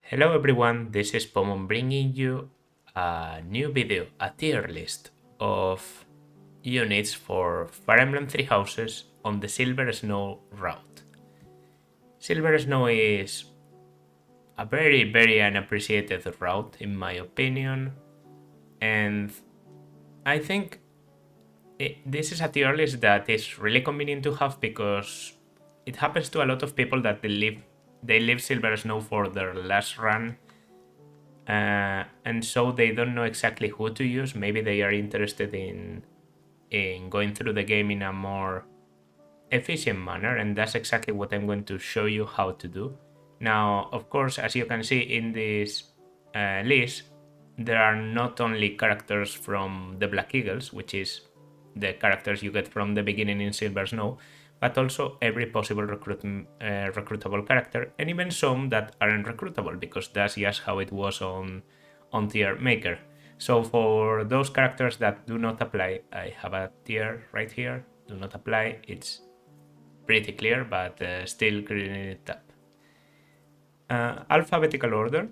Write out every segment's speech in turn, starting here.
Hello everyone, this is Pomon bringing you a new video, a tier list of units for Fire Emblem Three Houses on the Silver Snow route. Silver Snow is a very unappreciated route in my opinion, and I think this is a tier list that is really convenient to have because it happens to a lot of people that they leave Silver Snow for their last run, and so they don't know exactly who to use. Maybe they are interested in going through the game in a more efficient manner, and that's exactly what I'm going to show you how to do. Now, of course, as you can see in this list, there are not only characters from the Black Eagles, which is the characters you get from the beginning in Silver Snow, but also every possible recruitable character, and even some that aren't recruitable, because that's just how it was on Tier Maker. So for those characters that do not apply, I have a tier right here, do not apply. It's pretty clear, but still cleaning it up. Alphabetical order.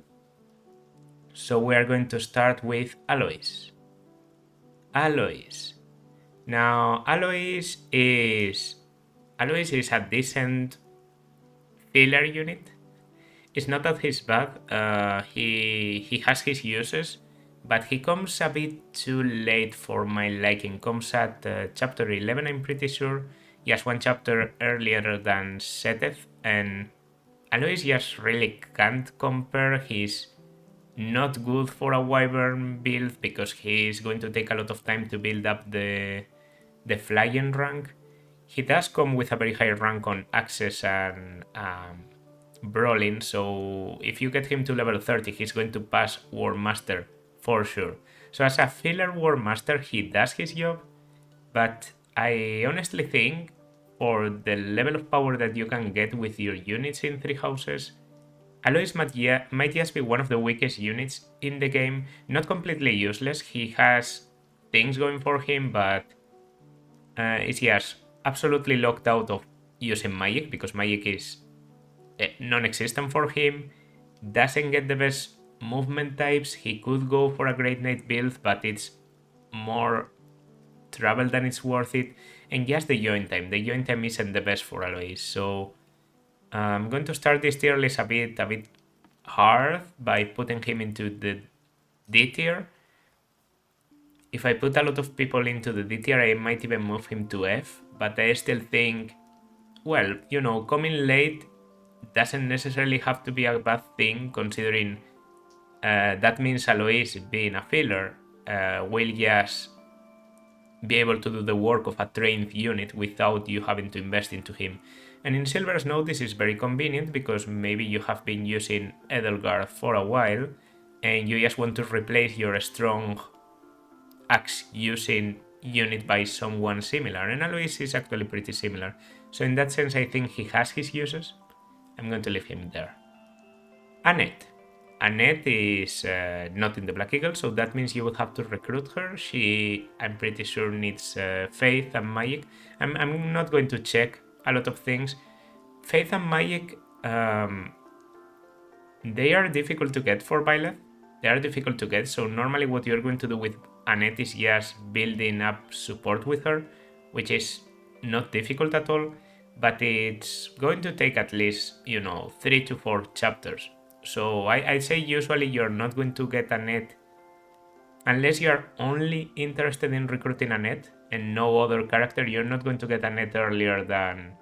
So we are going to start with Alois. Alois. Now, Alois is a decent filler unit. It's not that he's bad. He has his uses, but he comes a bit too late for my liking. Comes at chapter 11, I'm pretty sure. Just one chapter earlier than Seteth, and Alois just really can't compare. He's not good for a Wyvern build because he's going to take a lot of time to build up the flying rank. He does come with a very high rank on access and brawling, so if you get him to level 30, he's going to pass War Master for sure. So as a filler War Master, he does his job, but I honestly think for the level of power that you can get with your units in Three Houses, Alois might just be one of the weakest units in the game. Not completely useless, he has things going for him, but is just absolutely locked out of using magic because magic is non-existent for him. Doesn't get the best movement types. He could go for a Great Knight build, but it's more trouble than it's worth it. And just the join time. The join time isn't the best for Alois. So I'm going to start this tier list a bit hard by putting him into the D tier. If I put a lot of people into the D tier, I might even move him to F, but I still think, well, you know, coming late doesn't necessarily have to be a bad thing, considering that means Alois, being a filler, will just be able to do the work of a trained unit without you having to invest into him. And in Silver Snow, this is very convenient because maybe you have been using Edelgard for a while and you just want to replace your strong axe using unit by someone similar, and Alois is actually pretty similar. So in that sense, I think he has his uses. I'm going to leave him there. Annette. Annette is not in the Black Eagle, so that means you would have to recruit her. She, I'm pretty sure, needs faith and magic. I'm not going to check a lot of things. Faith and magic, they are difficult to get for Byleth. They are difficult to get, so normally what you're going to do with Annette is just building up support with her, which is not difficult at all, but it's going to take at least, 3 to 4 chapters. So I'd say usually you're not going to get Annette unless you're only interested in recruiting Annette and no other character. You're not going to get Annette earlier than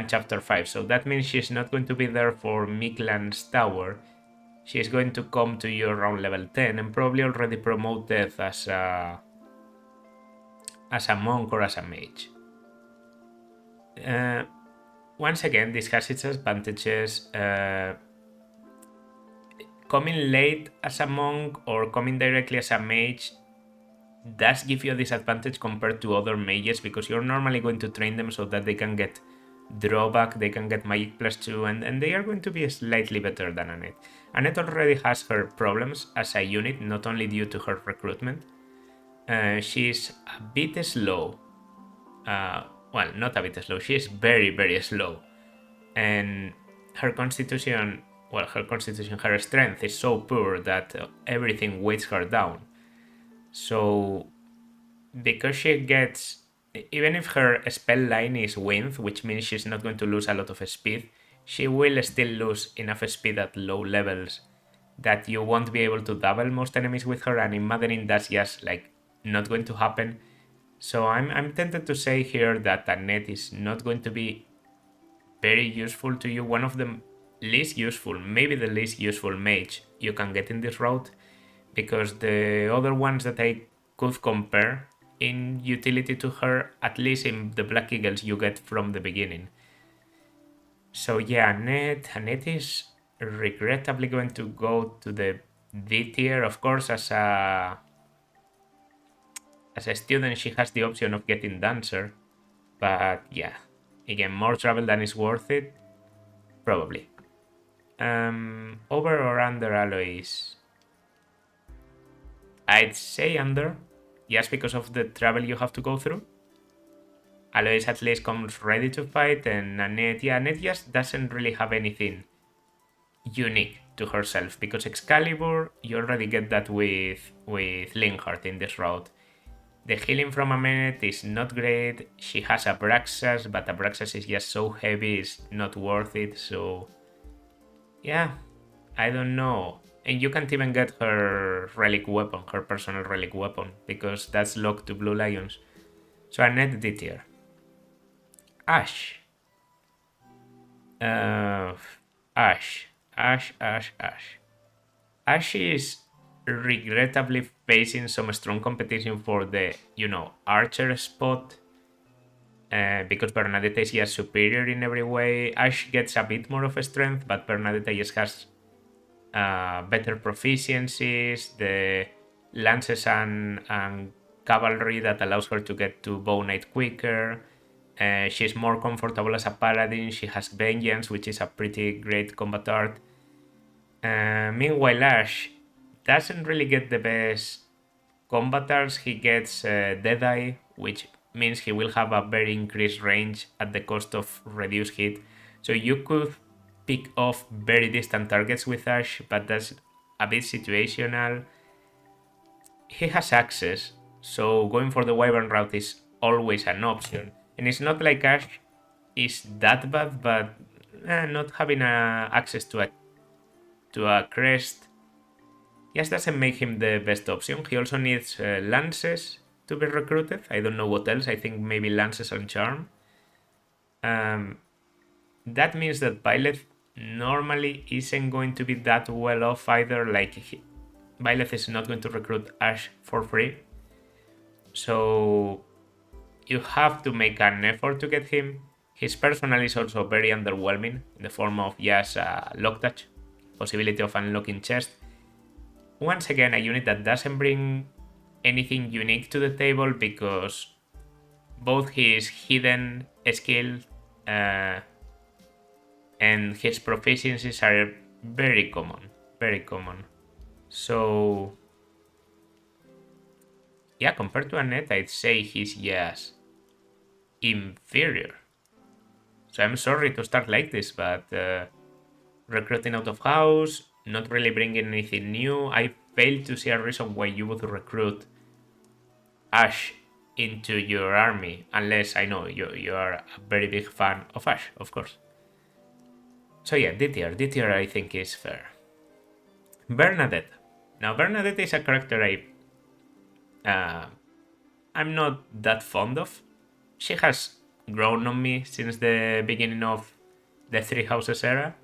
chapter 5. So that means she's not going to be there for Miklan's Tower. She's going to come to you around level 10 and probably already promoted as a monk or as a mage. Once again, this has its advantages. Coming late as a monk or coming directly as a mage does give you a disadvantage compared to other mages because you're normally going to train them so that they can get drawback, they can get magic +2, and they are going to be slightly better than Annette. Annette already has her problems as a unit, not only due to her recruitment. She's a bit slow. Well, not a bit slow, she is very slow. And her constitution, well, her constitution, her strength is so poor that everything weighs her down. So, because she gets, even if her spell line is wind, which means she's not going to lose a lot of speed, she will still lose enough speed at low levels that you won't be able to double most enemies with her, and in Madeline that's just like not going to happen. So I'm tempted to say here that Annette is not going to be very useful to you. One of the least useful, maybe the least useful mage you can get in this route, because the other ones that I could compare in utility to her, at least in the Black Eagles, you get from the beginning. So yeah, Annette is regrettably going to go to the D tier. Of course, as a student, she has the option of getting Dancer, but yeah, again, more travel than is worth it, probably. Over or under Alois? I'd say under, just because of the travel you have to go through. Alois at least comes ready to fight, and Annette just doesn't really have anything unique to herself, because Excalibur, you already get that with Linhardt in this route. The healing from Annette is not great. She has Abraxas, but Abraxas is just so heavy, it's not worth it. So yeah, I don't know. And you can't even get her relic weapon, her personal relic weapon, because that's locked to Blue Lions. So Annette D tier. Ashe. Ashe. Ashe is regrettably facing some strong competition for the, archer spot. Because Bernadetta is just superior in every way. Ashe gets a bit more of a strength, but Bernadetta just has better proficiencies, the lances and cavalry that allows her to get to Bow Knight quicker. She's more comfortable as a paladin. She has Vengeance, which is a pretty great combat art. Meanwhile, Ashe doesn't really get the best combat arts. He gets Deadeye, which means he will have a very increased range at the cost of reduced hit. So you could pick off very distant targets with Ashe, but that's a bit situational. He has access, so going for the Wyvern route is always an option. And it's not like Ashe is that bad, but not having access to a crest just doesn't make him the best option. He also needs lances to be recruited. I don't know what else. I think maybe lances and charm. That means that Byleth normally isn't going to be that well off either. Like, Byleth is not going to recruit Ashe for free. So you have to make an effort to get him. His personal is also very underwhelming in the form of just lock touch, possibility of unlocking chest. Once again, a unit that doesn't bring anything unique to the table, because both his hidden skill and his proficiencies are very common. So yeah, compared to Annette, I'd say he's just inferior. So I'm sorry to start like this, but recruiting out of house, not really bringing anything new. I fail to see a reason why you would recruit Ashe into your army, unless I know you are a very big fan of Ashe, of course. So yeah, D tier I think is fair. Bernadetta. Now Bernadetta is a character I'm not that fond of. She has grown on me since the beginning of the Three Houses era,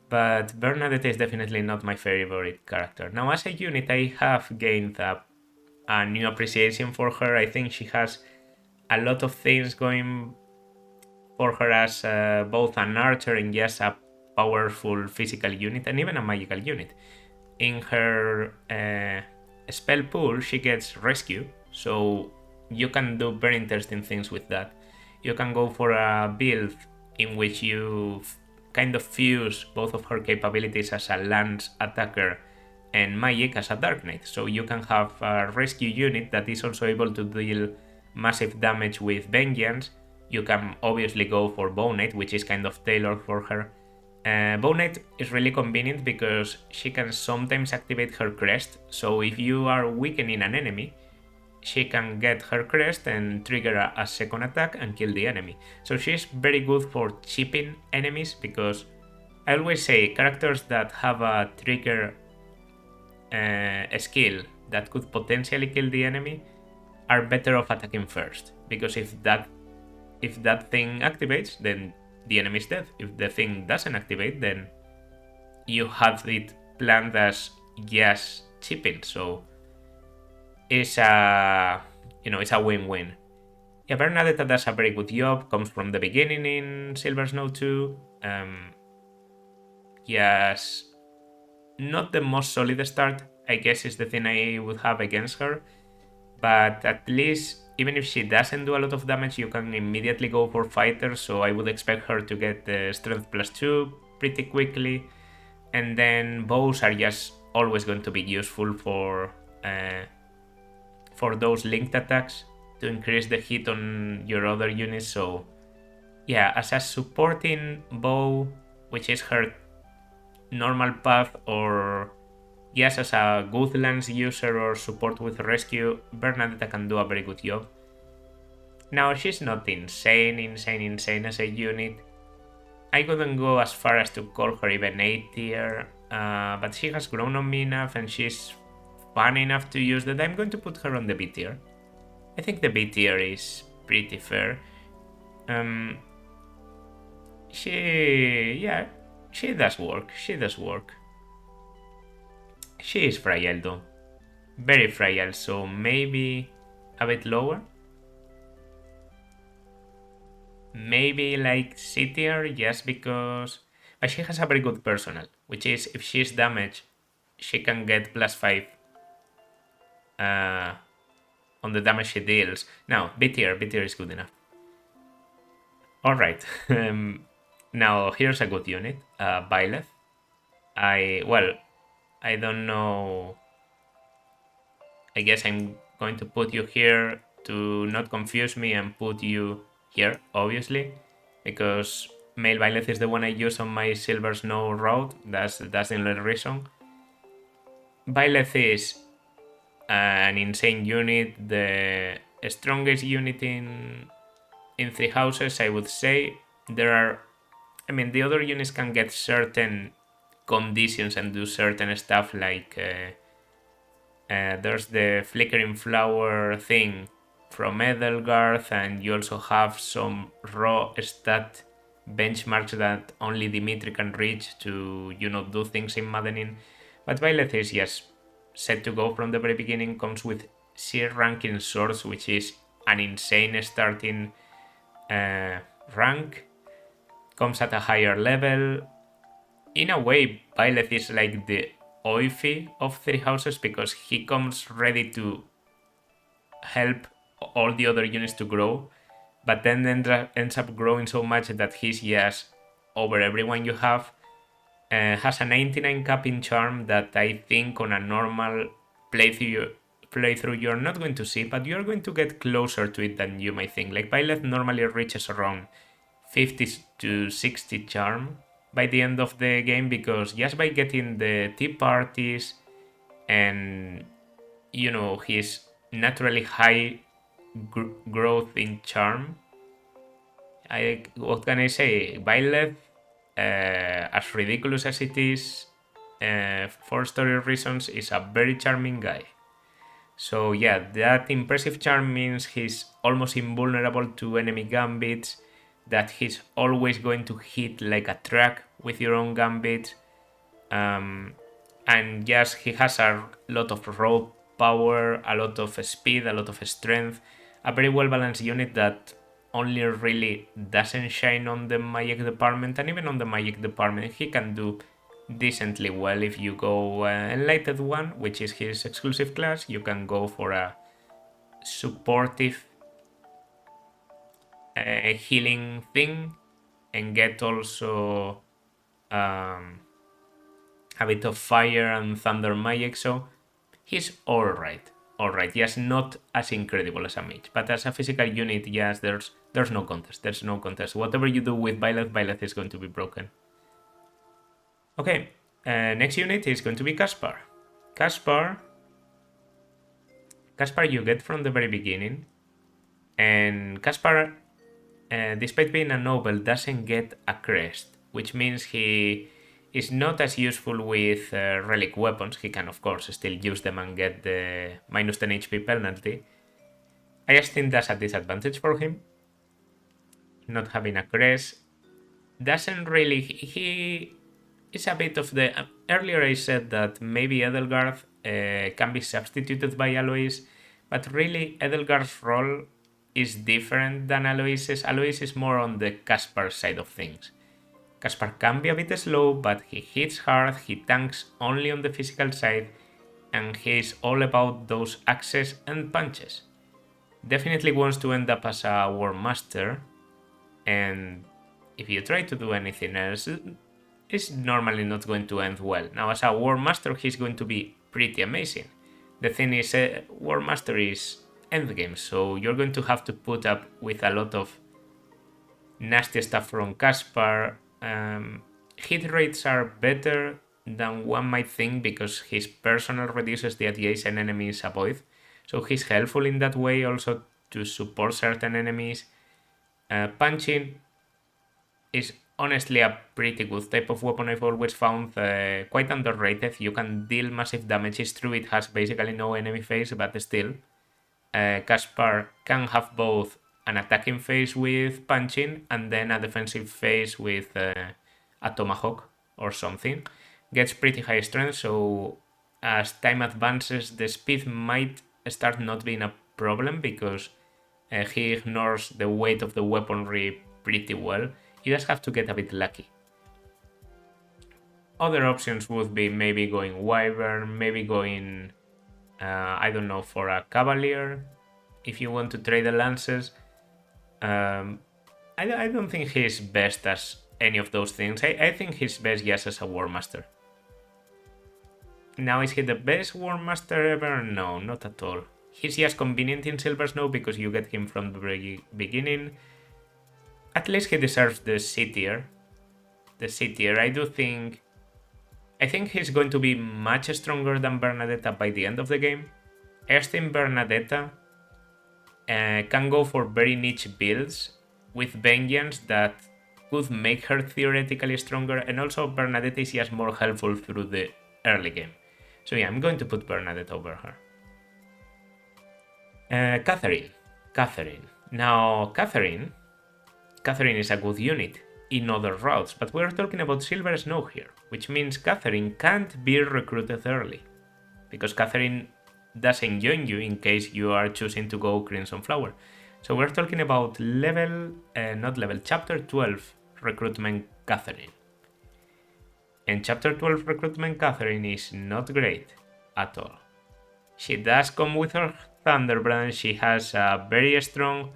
but Bernadetta is definitely not my favorite character. Now, as a unit, I have gained a new appreciation for her. I think she has a lot of things going for her as both an archer and just a powerful physical unit, and even a magical unit. In her spell pool, she gets rescue, so you can do very interesting things with that. You can go for a build in which you kind of fuse both of her capabilities as a lance attacker and magic as a Dark Knight. So you can have a rescue unit that is also able to deal massive damage with Vengeance. You can obviously go for Bow Knight, which is kind of tailored for her. Bow Knight is really convenient because she can sometimes activate her crest, so if you are weakening an enemy, she can get her crest and trigger a second attack and kill the enemy. So she's very good for chipping enemies, because I always say characters that have a trigger skill that could potentially kill the enemy are better off attacking first, because if that thing activates, then the enemy is dead. If the thing doesn't activate, then you have it planned as just chipping. So it's a win-win. Yeah, Bernadetta does a very good job. Comes from the beginning in Silver Snow 2. Yes, not the most solid start, I guess, is the thing I would have against her. But at least, even if she doesn't do a lot of damage, you can immediately go for fighter, so I would expect her to get the strength +2 pretty quickly. And then bows are just always going to be useful for those linked attacks to increase the hit on your other units. So yeah, as a supporting bow, which is her normal path, or yes, as a good lance user or support with rescue, Bernadetta can do a very good job. Now, she's not insane as a unit. I couldn't go as far as to call her even A tier, but she has grown on me enough and she's fun enough to use that I'm going to put her on the B tier. I think the B tier is pretty fair. She does work. She is fragile though. Very fragile, so maybe a bit lower. Maybe like C tier, just because... But she has a very good personal, which is if she's damaged, she can get +5 on the damage she deals. Now, B tier is good enough. Alright, now here's a good unit, Byleth. I don't know. I guess I'm going to put you here to not confuse me and put you here, obviously, because male Byleth is the one I use on my Silver Snow route. That's the only reason. Byleth is an insane unit, the strongest unit in Three Houses, I would say. The other units can get certain conditions and do certain stuff, like there's the Flickering Flower thing from Edelgard, and you also have some raw stat benchmarks that only Dimitri can reach to, do things in Maddening. But Byleth is just set to go from the very beginning, comes with C ranking swords, which is an insane starting rank, comes at a higher level. In a way, Byleth is like the Oifi of Three Houses, because he comes ready to help all the other units to grow, but then ends up growing so much that he's just over everyone you have. Has a 99 cap in charm that I think on a normal playthrough you're not going to see, but you're going to get closer to it than you might think. Like, Byleth normally reaches around 50 to 60 charm by the end of the game, because just by getting the tea parties and his naturally high growth in charm, what can I say? Byleth, as ridiculous as it is, for story reasons, is a very charming guy. So yeah, that impressive charm means he's almost invulnerable to enemy gambits, that he's always going to hit like a truck with your own gambit, and yes, he has a lot of raw power, a lot of speed, a lot of strength, a very well balanced unit that only really doesn't shine on the magic department, and even on the magic department he can do decently well. If you go Enlightened One, which is his exclusive class, you can go for a supportive healing thing and get also a bit of fire and thunder magic, so he's alright. Yes, not as incredible as a mage, but as a physical unit, yes, there's no contest. Whatever you do with Byleth is going to be broken. Okay, next unit is going to be Caspar. Caspar you get from the very beginning, and Caspar, despite being a noble, doesn't get a crest, which means he is not as useful with relic weapons. He can of course still use them and get the minus 10 HP penalty. I just think that's a disadvantage for him, not having a crest. Doesn't really... he is a bit of the... earlier I said that maybe Edelgard can be substituted by Alois, but really Edelgard's role is different than Alois's. Alois is more on the Caspar side of things. Caspar can be a bit slow, but he hits hard, he tanks only on the physical side, and he's all about those axes and punches. Definitely wants to end up as a War Master, and if you try to do anything else, it's normally not going to end well. Now, as a War Master, he's going to be pretty amazing. The thing is, War Master is endgame, so you're going to have to put up with a lot of nasty stuff from Caspar. Hit rates are better than one might think because his personal reduces the adjacent enemies avoid, so he's helpful in that way also to support certain enemies. Punching is honestly a pretty good type of weapon. I've always found quite underrated. You can deal massive damage. It's true it has basically no enemy phase, but still, Caspar can have both an attacking phase with punching and then a defensive phase with a tomahawk or something. Gets pretty high strength, so as time advances, the speed might start not being a problem because he ignores the weight of the weaponry pretty well. You just have to get a bit lucky. Other options would be maybe going Wyvern, maybe going, I don't know, for a Cavalier, if you want to trade the lances. I don't think he's best as any of those things. I think he's best just as a War Master. Now, is he the best War Master ever? No, not at all. He's just convenient in Silver Snow because you get him from the very beginning. At least he deserves the C tier. The C tier, I think he's going to be much stronger than Bernadetta by the end of the game. I think Bernadetta can go for very niche builds with Vengeance that could make her theoretically stronger, and also Bernadetta is just more helpful through the early game. So yeah, I'm going to put Bernadetta over her. Catherine. Now, Catherine is a good unit in other routes, but we're talking about Silver Snow here, which means Catherine can't be recruited early, because Catherine doesn't join you in case you are choosing to go Crimson Flower. So we're talking about Chapter 12 Recruitment Catherine. And Chapter 12 Recruitment Catherine is not great at all. She does come with her Thunderbrand. She has a very strong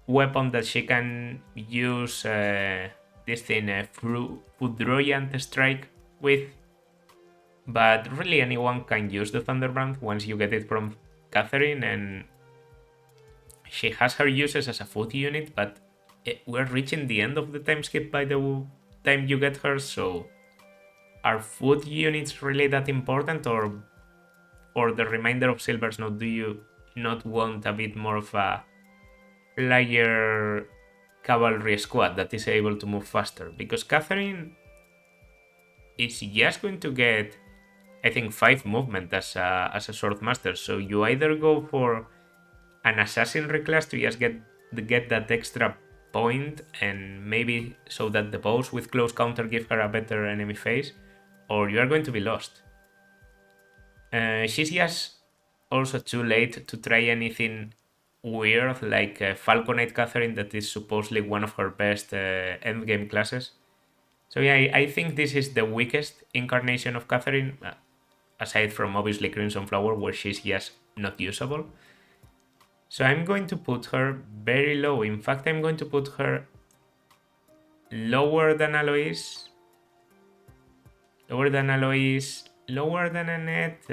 weapon that she can use this thing, Foudroyant Strike with. But really anyone can use the Thunderbrand once you get it from Catherine, and she has her uses as a foot unit, but we're reaching the end of the time skip by the time you get her, so are foot units really that important, or for the remainder of Silver Snow, do you not want a bit more of a flyer cavalry squad that is able to move faster? Because Catherine is just going to get, I think, 5 movement as a sword master, so you either go for an assassin reclass to just get that extra point, and maybe so that the bows with close counter give her a better enemy phase, or you are going to be lost. She's just also too late to try anything weird like Falconite Catherine, that is supposedly one of her best endgame classes. So yeah, I think this is the weakest incarnation of Catherine, aside from obviously Crimson Flower, where she's just not usable. So I'm going to put her very low. In fact, I'm going to put her lower than Alois. Lower than Annette.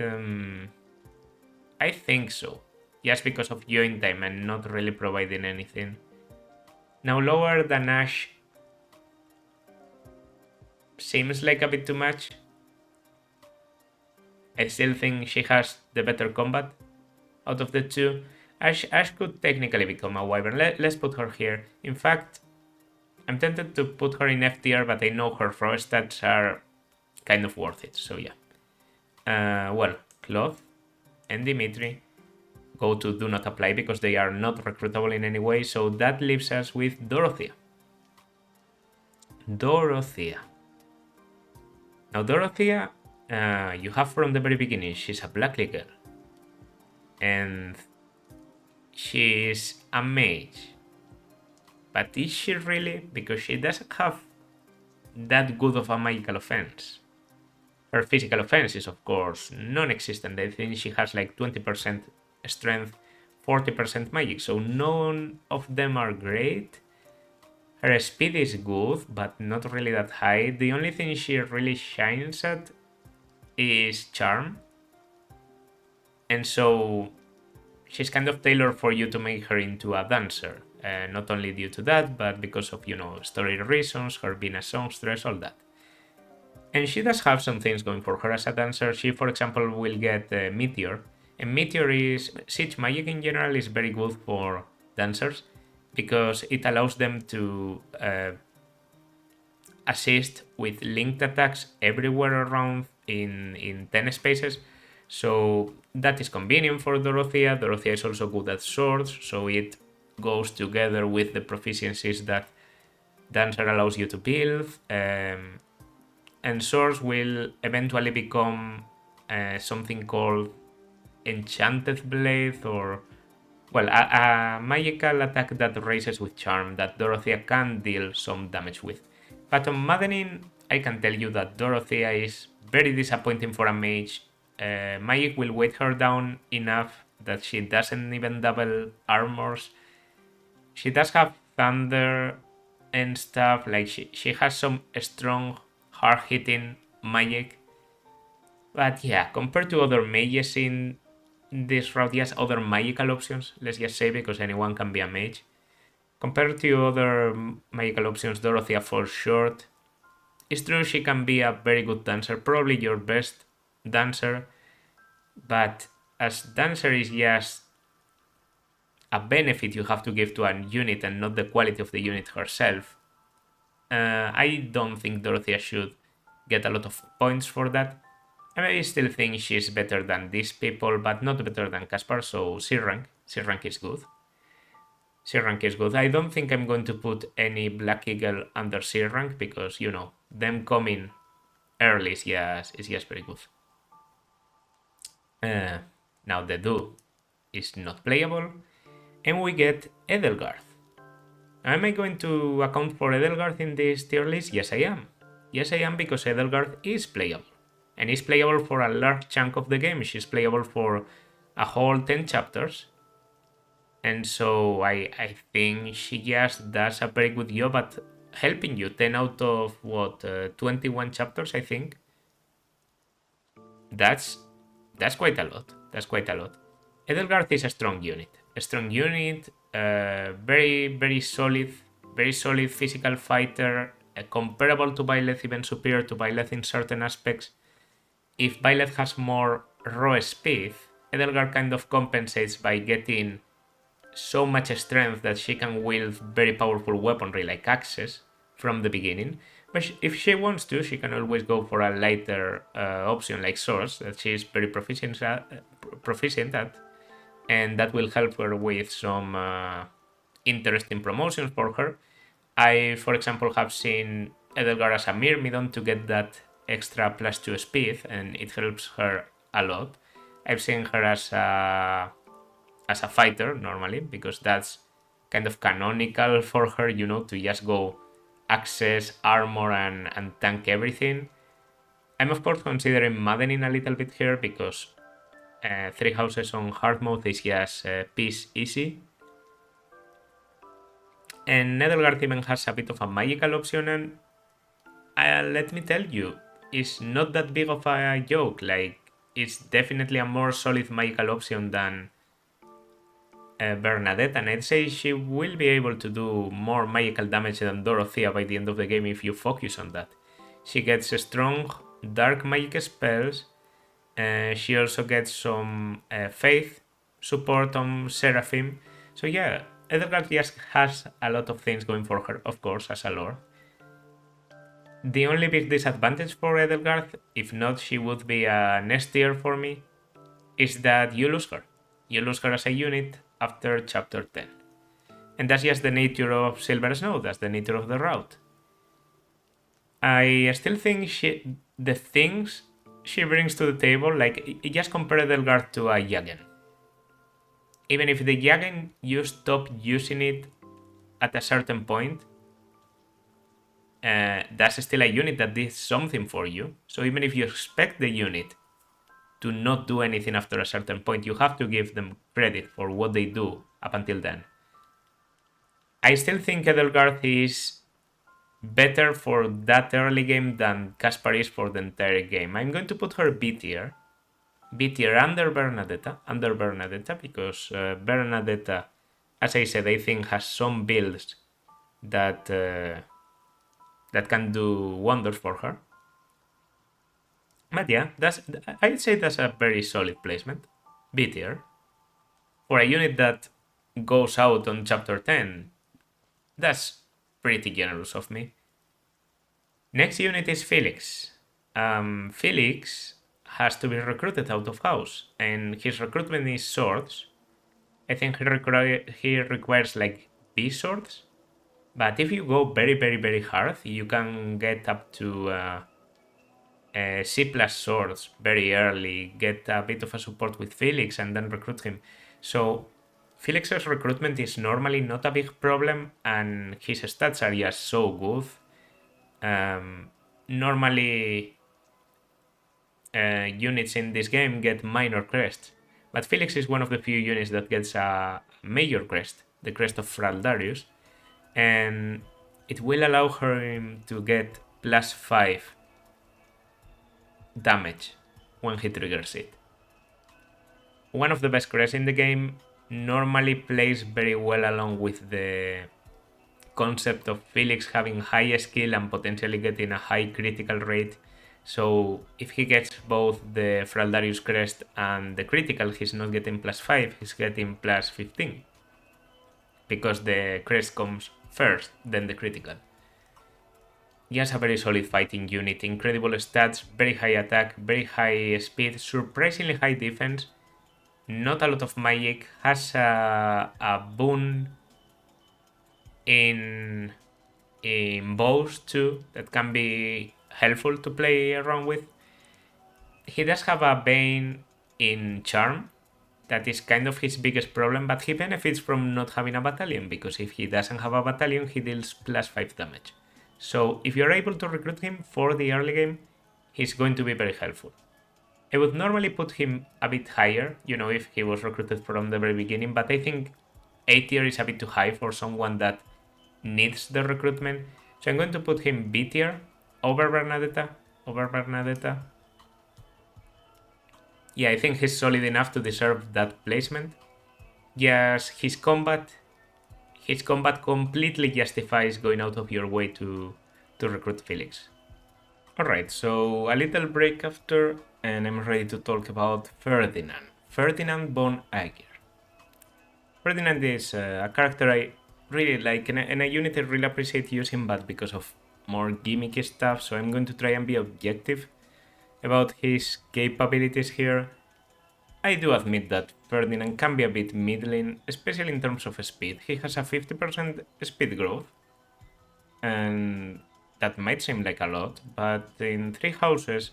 I think so. Just because of join time and not really providing anything. Now lower than Ashe. seems like a bit too much. I still think she has the better combat out of the two. Ashe could technically become a wyvern. Let's put her here. In fact, I'm tempted to put her in F tier, but I know her throw stats are kind of worth it, so yeah. Well, Claude and Dimitri go to do not apply because they are not recruitable in any way, so that leaves us with Dorothea. Now Dorothea, you have from the very beginning, she's a Blackly girl. And she's a mage. But is she really? Because she doesn't have that good of a magical offense. Her physical offense is of course non-existent. I think she has like 20% strength, 40% magic, so none of them are great. Her speed is good, but not really that high. The only thing she really shines at is charm. And so she's kind of tailored for you to make her into a dancer. Not only due to that, but because of, story reasons, her being a songstress, all that. And she does have some things going for her as a dancer. She, for example, will get Meteor. And Meteor is... Siege magic in general is very good for dancers because it allows them to assist with linked attacks everywhere around in 10 spaces. So that is convenient for Dorothea. Dorothea is also good at swords, so it goes together with the proficiencies that Dancer allows you to build. And swords will eventually become something called Enchanted Blade, or well, a magical attack that raises with charm that Dorothea can deal some damage with. But on Maddening, I can tell you that Dorothea is very disappointing for a mage. Magic will weight her down enough that she doesn't even double armors. She does have thunder and stuff, like she has some strong, hard-hitting magic. But yeah, compared to other mages in this route, yes, other magical options, let's just say, because anyone can be a mage. Compared to other magical options, Dorothea falls short. It's true she can be a very good dancer, probably your best dancer, but as dancer is just a benefit you have to give to a unit and not the quality of the unit herself. I don't think Dorothea should get a lot of points for that. I still think she's better than these people, but not better than Caspar, so C rank. C rank is good. C rank is good. I don't think I'm going to put any Black Eagle under C rank because, them coming early is just very good. Now the Do is not playable, and we get Edelgard. Am I going to account for Edelgard in this tier list? Yes, I am. Yes, I am, because Edelgard is playable. And is playable for a large chunk of the game. She's playable for a whole 10 chapters. And so I think she just does a very good job at helping you. 10 out of, 21 chapters, I think. That's quite a lot. That's quite a lot. Edelgard is a strong unit. A strong unit, very, very solid physical fighter, comparable to Byleth, even superior to Byleth in certain aspects. If Byleth has more raw speed, Edelgard kind of compensates by getting so much strength that she can wield very powerful weaponry like axes from the beginning. But if she wants to, she can always go for a lighter option like swords that she is very proficient at, and that will help her with some interesting promotions for her. I, for example, have seen Edelgard as a Myrmidon to get that extra +2 speed, and it helps her a lot. I've seen her as a fighter normally, because that's kind of canonical for her, to just go access, armor, and tank everything. I'm of course considering maddening a little bit here, because 3 houses on hard mode is just peace easy. And Edelgard even has a bit of a magical option, and let me tell you, it's not that big of a joke. Like, it's definitely a more solid magical option than Bernadette, and I'd say she will be able to do more magical damage than Dorothea by the end of the game if you focus on that. She gets strong dark magic spells. She also gets some faith support on Seraphim. So yeah, Edelgard just has a lot of things going for her, of course, as a lord. The only big disadvantage for Edelgard, if not she would be an S tier for me, is that you lose her. You lose her as a unit after chapter 10. And that's just the nature of Silver Snow, that's the nature of the route. I still think the things she brings to the table, like, just compare Edelgard to a Jagen. Even if the Jagen, you stop using it at a certain point, that's still a unit that did something for you. So even if you expect the unit to not do anything after a certain point, you have to give them credit for what they do up until then. I still think Edelgard is better for that early game than Caspar is for the entire game. I'm going to put her B tier. B tier under Bernadetta, because Bernadetta, as I said, I think has some builds that can do wonders for her. But yeah, I'd say that's a very solid placement. B tier. For a unit that goes out on chapter 10, that's pretty generous of me. Next unit is Felix. Felix has to be recruited out of house, and his recruitment is swords. I think he requires like B swords, but if you go very, very, very hard, you can get up to C plus swords very early, get a bit of a support with Felix, and then recruit him. So Felix's recruitment is normally not a big problem, and his stats are just so good. Normally, units in this game get minor crests, but Felix is one of the few units that gets a major crest, the crest of Fraldarius, and it will allow him to get +5 damage when he triggers it. One of the best crests in the game, normally plays very well along with the concept of Felix having high skill and potentially getting a high critical rate. So if he gets both the Fraldarius crest and the critical, he's not getting +5, he's getting +15. Because the crest comes first, then the critical. Just a very solid fighting unit, incredible stats, very high attack, very high speed, surprisingly high defense, not a lot of magic, has a boon in bows too that can be helpful to play around with. He does have a bane in charm, that is kind of his biggest problem, but he benefits from not having a battalion, because if he doesn't have a battalion, he deals +5 damage. So if you're able to recruit him for the early game, he's going to be very helpful. I would normally put him a bit higher, if he was recruited from the very beginning, but I think A tier is a bit too high for someone that needs the recruitment. So I'm going to put him B tier over Bernadetta. Yeah, I think he's solid enough to deserve that placement. Yes, his combat completely justifies going out of your way to recruit Felix. Alright, so a little break after, and I'm ready to talk about Ferdinand VON AEGIR. Ferdinand is a character I really like, and a unit I really appreciate using, but because of more gimmicky stuff, so I'm going to try and be objective about his capabilities here. I do admit that Ferdinand can be a bit middling, especially in terms of speed. He has a 50% speed growth, and that might seem like a lot, but in 3 houses,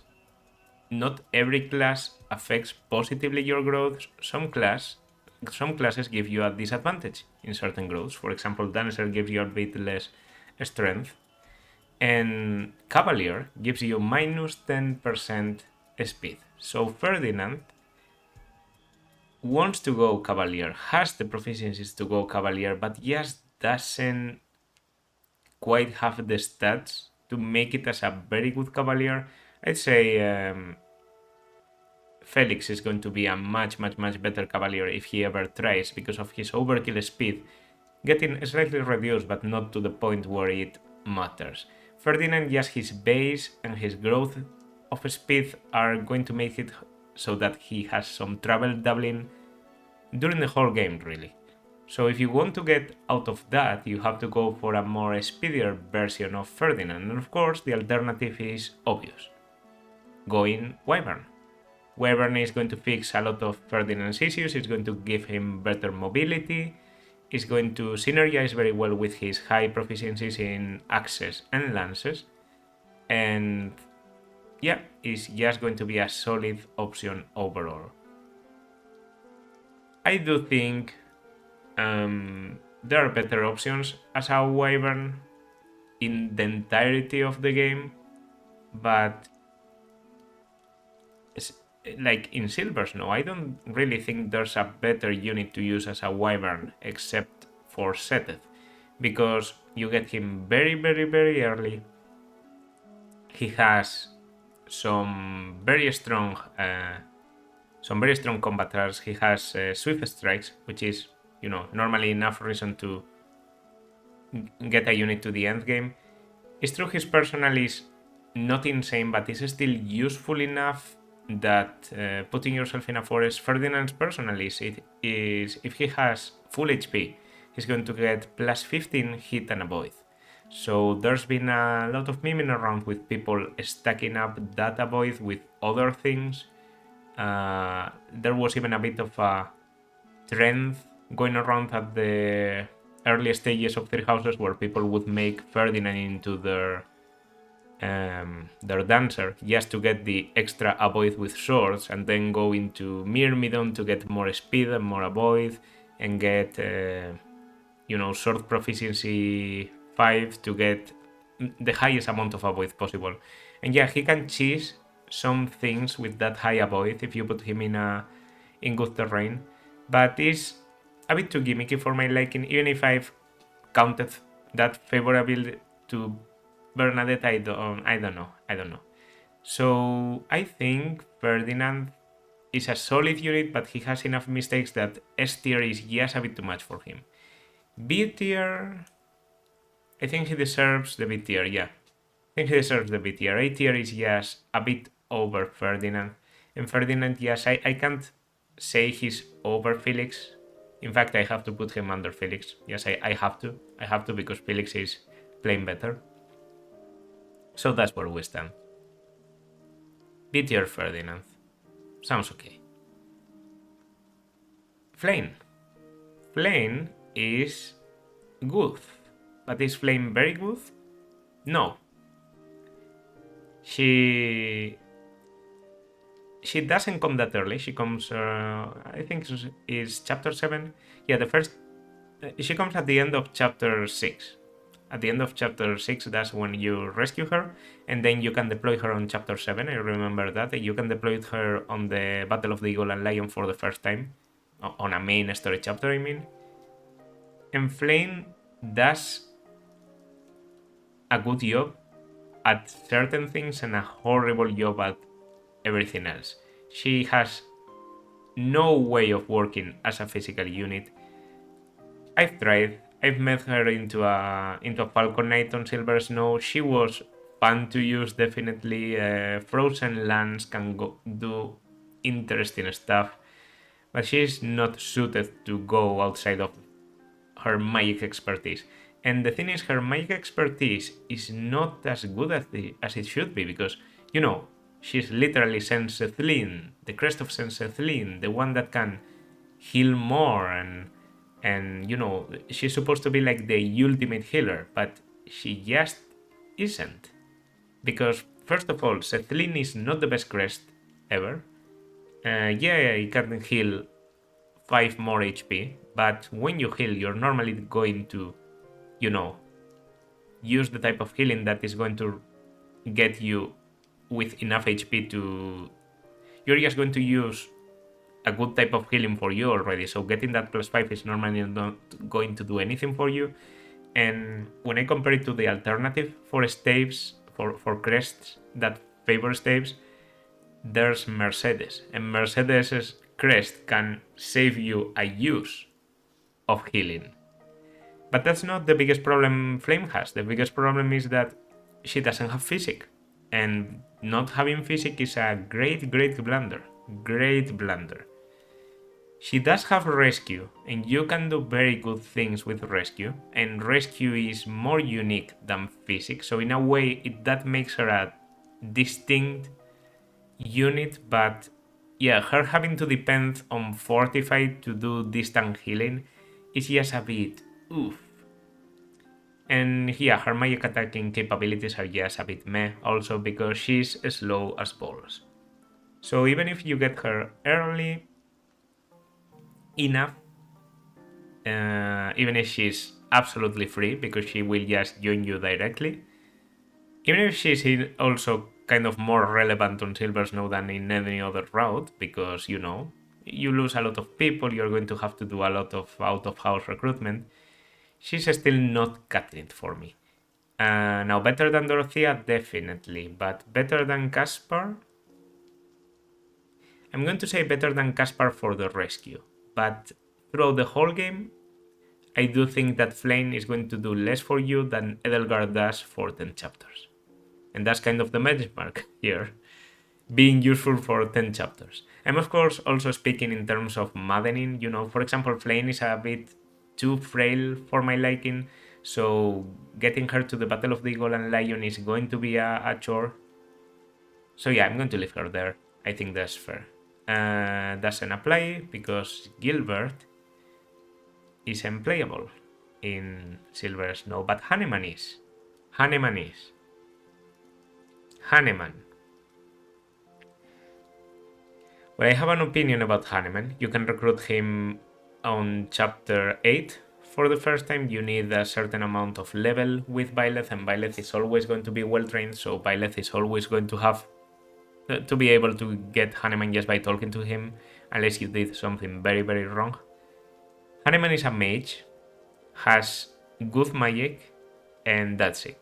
not every class affects positively your growth. Some classes give you a disadvantage in certain growths. For example, Dancer gives you a bit less strength, and Cavalier gives you -10% speed. So Ferdinand wants to go Cavalier, has the proficiencies to go Cavalier, but just doesn't quite have the stats to make it as a very good Cavalier. I'd say Felix is going to be a much better Cavalier if he ever tries, because of his overkill speed, getting slightly reduced but not to the point where it matters. Ferdinand, just his base and his growth of speed are going to make it so that he has some trouble doubling during the whole game, really. So if you want to get out of that, you have to go for a more speedier version of Ferdinand, and of course the alternative is obvious. Going Wyvern. Wyvern is going to fix a lot of Ferdinand's issues, it's going to give him better mobility, it's going to synergize very well with his high proficiencies in axes and lances, and yeah, it's just going to be a solid option overall. I do think there are better options as a Wyvern in the entirety of the game, but like in Silvers, no, I don't really think there's a better unit to use as a Wyvern except for Seteth, because you get him very, very, very early. He has some very strong combaters. He has swift strikes, which is, you know, normally enough reason to get a unit to the end game. It's true his personal is not insane, but it's still useful enough that putting yourself in a forest, Ferdinand's personal is if he has full HP, he's going to get plus 15 hit and avoid. So there's been a lot of memeing around with people stacking up that avoid with other things. There was even a bit of a trend going around at the early stages of Three Houses where people would make Ferdinand into their dancer just to get the extra avoid with swords, and then go into Myrmidon to get more speed and more avoid, and get sword proficiency 5 to get the highest amount of avoid possible. And yeah, he can cheese some things with that high avoid if you put him in good terrain, but it's a bit too gimmicky for my liking, even if I've counted that favorably to Bernadette. I don't know. So I think Ferdinand is a solid unit, but he has enough mistakes that S tier is just a bit too much for him. B tier, I think he deserves the B tier, yeah. I think he deserves the B tier. A tier is just a bit over Ferdinand. And Ferdinand, yes, I can't say he's over Felix. In fact, I have to put him under Felix. Yes, I have to. I have to, because Felix is playing better. So that's where we stand. B tier Ferdinand. Sounds okay. Flayn. Flayn is good. But is Flayn very good? No. She doesn't come that early. She comes, I think is chapter 7. Yeah, she comes at the end of chapter 6. At the end of chapter 6, that's when you rescue her, and then you can deploy her on chapter 7. I remember that. You can deploy her on the Battle of the Eagle and Lion for the first time. On a main story chapter, I mean. And Flayn does a good job at certain things and a horrible job at everything else. She has no way of working as a physical unit. I've tried. I've met her into a Falcon Knight on Silver Snow. She was fun to use, definitely. Frozen Lands can do interesting stuff, but she's not suited to go outside of her magic expertise. And the thing is, her magic expertise is not as good as it should be, because, you know, she's literally Sensethline, the crest of Sensethline, the one that can heal more, and you know, she's supposed to be like the ultimate healer, but she just isn't. Because, first of all, Sethline is not the best crest ever. Yeah, it can heal 5 more HP, but when you heal, you're normally going to, you know, use the type of healing that is going to get you with enough HP to... You're just going to use a good type of healing for you already, so getting that +5 is normally not going to do anything for you. And when I compare it to the alternative for staves, for crests that favor staves, there's Mercedes, and Mercedes' crest can save you a use of healing. But that's not the biggest problem Flayn has. The biggest problem is that she doesn't have physic. And not having physic is a great blunder. Great blunder. She does have rescue, and you can do very good things with rescue, and rescue is more unique than physics, so in a way that makes her a distinct unit, but yeah, her having to depend on Fortify to do distant healing is just a bit oof. And yeah, her magic attacking capabilities are just a bit meh, also because she's slow as balls. So even if you get her early enough, even if she's absolutely free because she will just join you directly, even if she's also kind of more relevant on Silver Snow than in any other route, because you know, you lose a lot of people, you're going to have to do a lot of out-of-house recruitment, she's still not cutting it for me. Now, better than Dorothea, definitely, but better than Caspar? I'm going to say better than Caspar for the rescue, but throughout the whole game, I do think that Flayn is going to do less for you than Edelgard does for 10 chapters. And that's kind of the benchmark here, being useful for 10 chapters. I'm of course also speaking in terms of maddening, you know, for example, Flayn is a bit too frail for my liking, so getting her to the Battle of the Eagle and Lion is going to be a chore. So yeah, I'm going to leave her there. I think that's fair. Doesn't apply because Gilbert is unplayable in Silver Snow, but Hanneman is. Hanneman. Well, I have an opinion about Hanneman. You can recruit him on chapter 8. For the first time, you need a certain amount of level with Byleth, and Byleth is always going to be well trained, so Byleth is always going to have to be able to get Hanneman just by talking to him, unless you did something very wrong. Hanneman is a mage, has good magic, and that's it.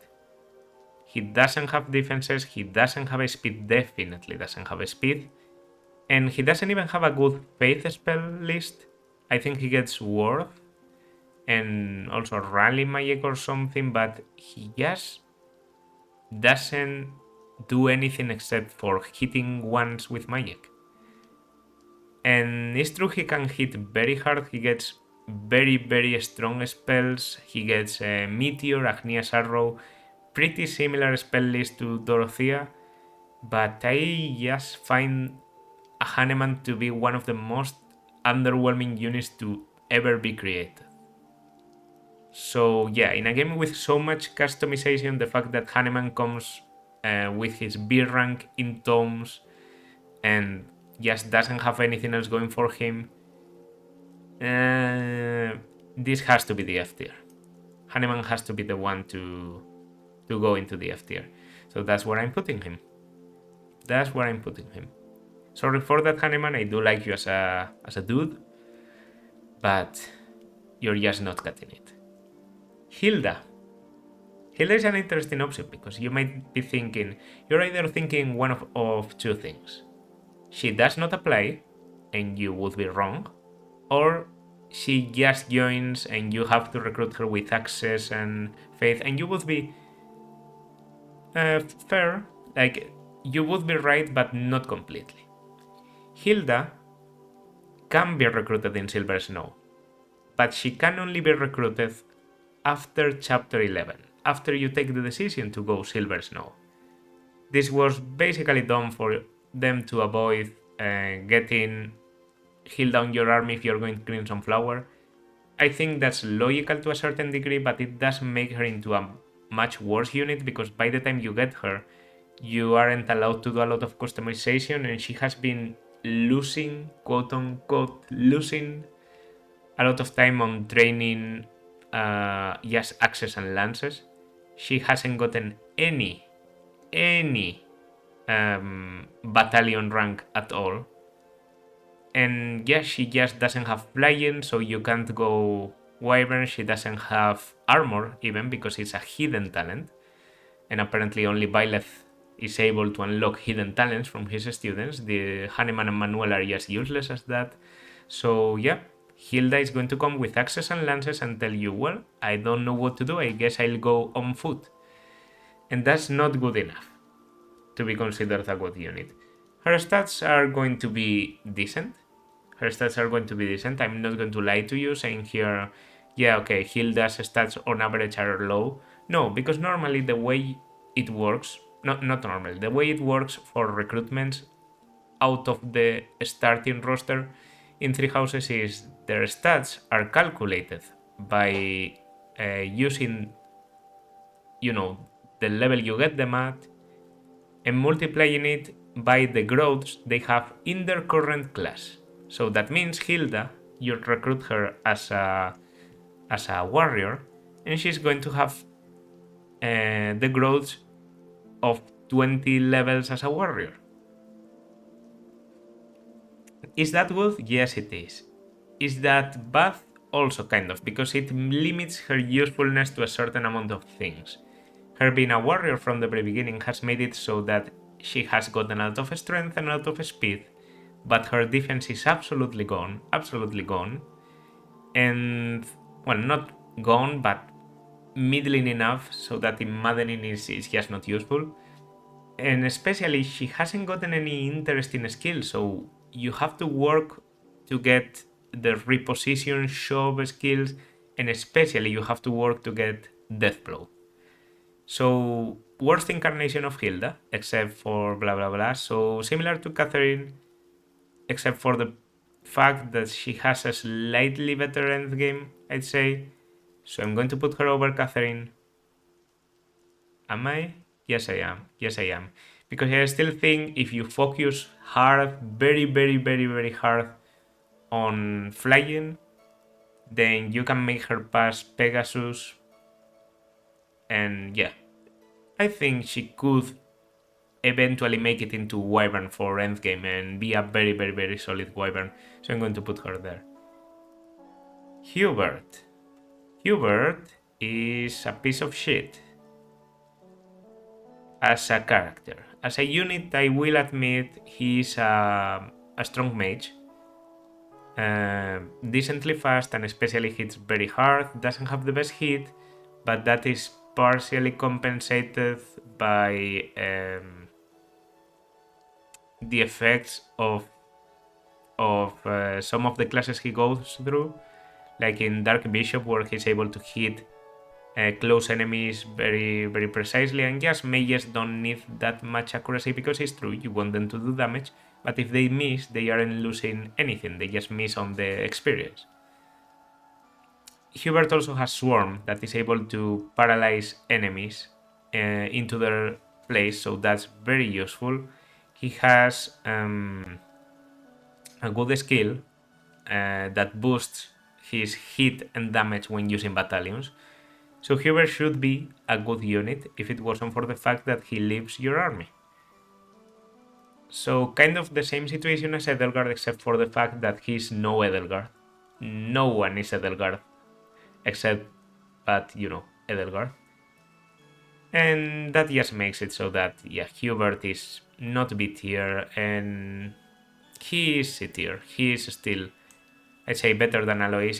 He doesn't have defenses, he doesn't have a speed, definitely doesn't have a speed, and he doesn't even have a good faith spell list. I think he gets Worth and also Rally Magic or something, but he just doesn't do anything except for hitting once with magic. And it's true he can hit very hard, he gets very strong spells, he gets Meteor, Agnia's Arrow, pretty similar spell list to Dorothea, but I just find Hanneman to be one of the most underwhelming units to ever be created. So yeah, in a game with so much customization, the fact that Hanneman comes with his B rank in tomes and just doesn't have anything else going for him, this has to be the F tier. Hanneman has to be the one to go into the F tier. So that's where I'm putting him. Sorry for that, Hanneman. I do like you as a dude, but you're just not cutting it. Hilda is an interesting option because you might be thinking, you're either thinking one of two things. She does not apply, and you would be wrong, or she just joins and you have to recruit her with access and faith, and you would be fair, like you would be right, but not completely. Hilda can be recruited in Silver Snow, but she can only be recruited after chapter 11, after you take the decision to go Silver Snow. This was basically done for them to avoid getting Hilda on your army if you're going to Crimson Flower. I think that's logical to a certain degree, but it does make her into a much worse unit because by the time you get her, you aren't allowed to do a lot of customization, and she has been losing, quote unquote, losing a lot of time on training just axes and lances. She hasn't gotten any battalion rank at all. And yeah, she just doesn't have flying, so you can't go Wyvern. She doesn't have armor even because it's a hidden talent. And apparently only Byleth is able to unlock hidden talents from his students. The Hanneman and Manuela are just useless as that. So yeah, Hilda is going to come with axes and lances and tell you, well, I don't know what to do, I guess I'll go on foot. and that's not good enough to be considered a good unit. Her stats are going to be decent. I'm not going to lie to you saying here, yeah, okay, Hilda's stats on average are low. No, because normally the way it works, not normally, the way it works for recruitments out of the starting roster in Three Houses is their stats are calculated by using, the level you get them at and multiplying it by the growths they have in their current class. So that means Hilda, you recruit her as a warrior, and she's going to have the growths of 20 levels as a warrior. Is that good? Yes, it is. Is that bad? Also kind of, because it limits her usefulness to a certain amount of things. Her being a warrior from the very beginning has made it so that she has gotten a lot of strength and a lot of speed, but her defense is absolutely gone. And, well, not gone, but middling enough so that in maddening is just not useful. And especially, she hasn't gotten any interesting skills, so you have to work to get the reposition shove skills, and especially you have to work to get Death Blow. So, worst incarnation of Hilda, except for blah blah blah. So, similar to Catherine, except for the fact that she has a slightly better endgame, I'd say. So, I'm going to put her over Catherine. Am I? Yes, I am. Because I still think if you focus hard, very, very, very, very hard on flying, then you can make her pass Pegasus. And yeah, I think she could eventually make it into Wyvern for endgame and be a very, very, very solid Wyvern. So I'm going to put her there. Hubert. Hubert is a piece of shit. As a character. As a unit, I will admit he's a strong mage. Decently fast and especially hits very hard. Doesn't have the best hit, but that is partially compensated by the effects of some of the classes he goes through, like in Dark Bishop, where he's able to hit close enemies very, very precisely, and just mages don't need that much accuracy because it's true, you want them to do damage, but if they miss, they aren't losing anything, they just miss on the experience. Hubert also has Swarm that is able to paralyze enemies into their place, so that's very useful. He has a good skill that boosts his hit and damage when using battalions. So Hubert should be a good unit if it wasn't for the fact that he leaves your army. So kind of the same situation as Edelgard, except for the fact that he's no Edelgard. No one is Edelgard, except, but Edelgard. And that just makes it so that, yeah, Hubert is not B tier, and he is C tier. He is still, I'd say, better than Alois.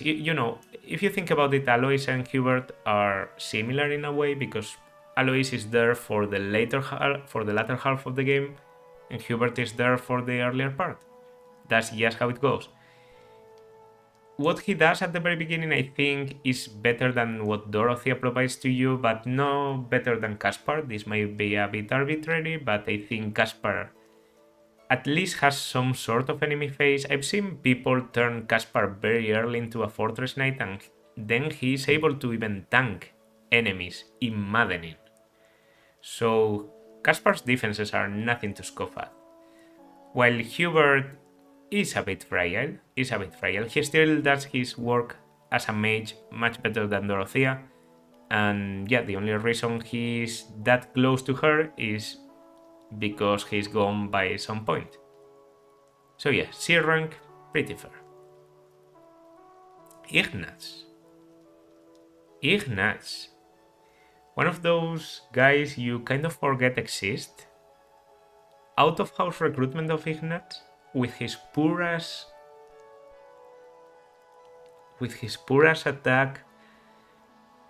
If you think about it, Alois and Hubert are similar in a way because Alois is there for the latter half of the game, and Hubert is there for the earlier part. That's just how it goes. What he does at the very beginning, I think, is better than what Dorothea provides to you, but no better than Caspar. This might be a bit arbitrary, but I think Caspar at least has some sort of enemy phase. I've seen people turn Caspar very early into a Fortress Knight, and then he is able to even tank enemies in maddening. So Caspar's defenses are nothing to scoff at. While Hubert is a bit fragile. He still does his work as a mage much better than Dorothea. And yeah, the only reason he's that close to her is because he's gone by some point. So yeah, C rank, pretty fair. Ignatz. One of those guys you kind of forget exist. Out of house recruitment of Ignatz, with his poor ass attack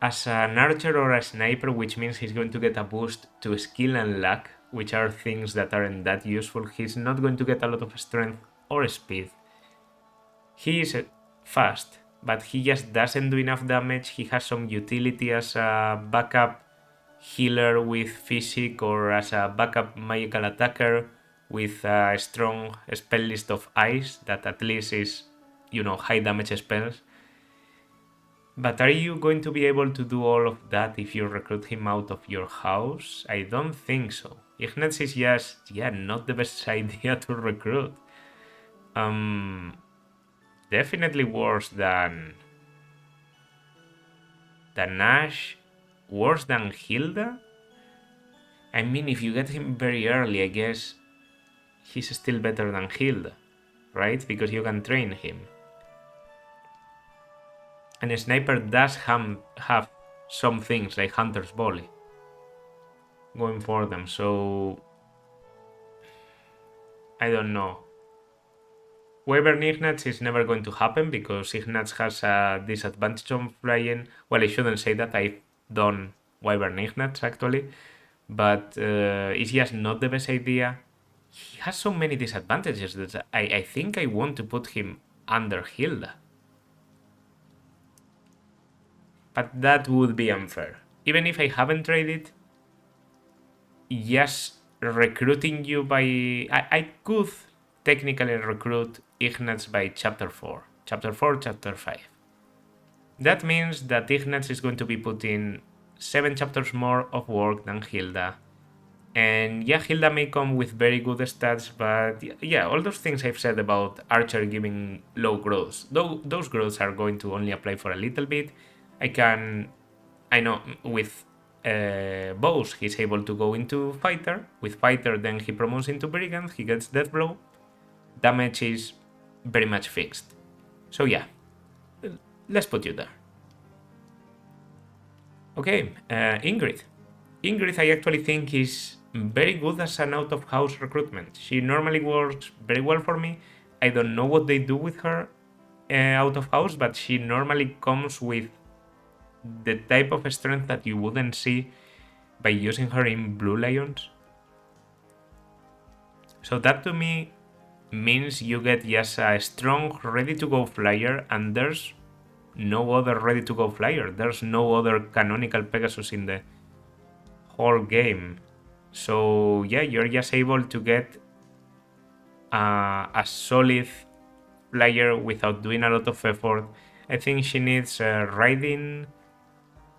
as an archer or a sniper, which means he's going to get a boost to skill and luck, which are things that aren't that useful. He's not going to get a lot of strength or speed. He is fast, but he just doesn't do enough damage. He has some utility as a backup healer with physic, or as a backup magical attacker with a strong spell list of ice that at least is, high damage spells. But are you going to be able to do all of that if you recruit him out of your house? I don't think so. Ignatz is just, not the best idea to recruit. Definitely worse than Ashe, worse than Hilda. I mean, if you get him very early, I guess he's still better than Hilda, right? Because you can train him. And a sniper does have some things like Hunter's Volley going for them, so I don't know. Wyvern Ignatz is never going to happen because Ignatz has a disadvantage on flying. Well, I shouldn't say that. I've done Wyvern Ignatz actually, but it's just not the best idea. He has so many disadvantages that I think I want to put him under Hilda. But that would be unfair. Even if I haven't traded, just recruiting you by... I could technically recruit Ignatz by Chapter 4. Chapter 4, Chapter 5. That means that Ignatz is going to be putting 7 chapters more of work than Hilda. And Hilda may come with very good stats, but all those things I've said about Archer giving low growths, those growths are going to only apply for a little bit. I know with bows he's able to go into Fighter. With Fighter then he promotes into Brigand, he gets Death Blow. Damage is very much fixed. So let's put you there. Okay, Ingrid. Ingrid I actually think is very good as an out-of-house recruitment. She normally works very well for me. I don't know what they do with her out-of-house, but she normally comes with the type of strength that you wouldn't see by using her in Blue Lions. So that to me means you get just a strong, ready-to-go flyer, and there's no other ready-to-go flyer. There's no other canonical Pegasus in the whole game. So you're just able to get a solid flyer without doing a lot of effort. I think she needs riding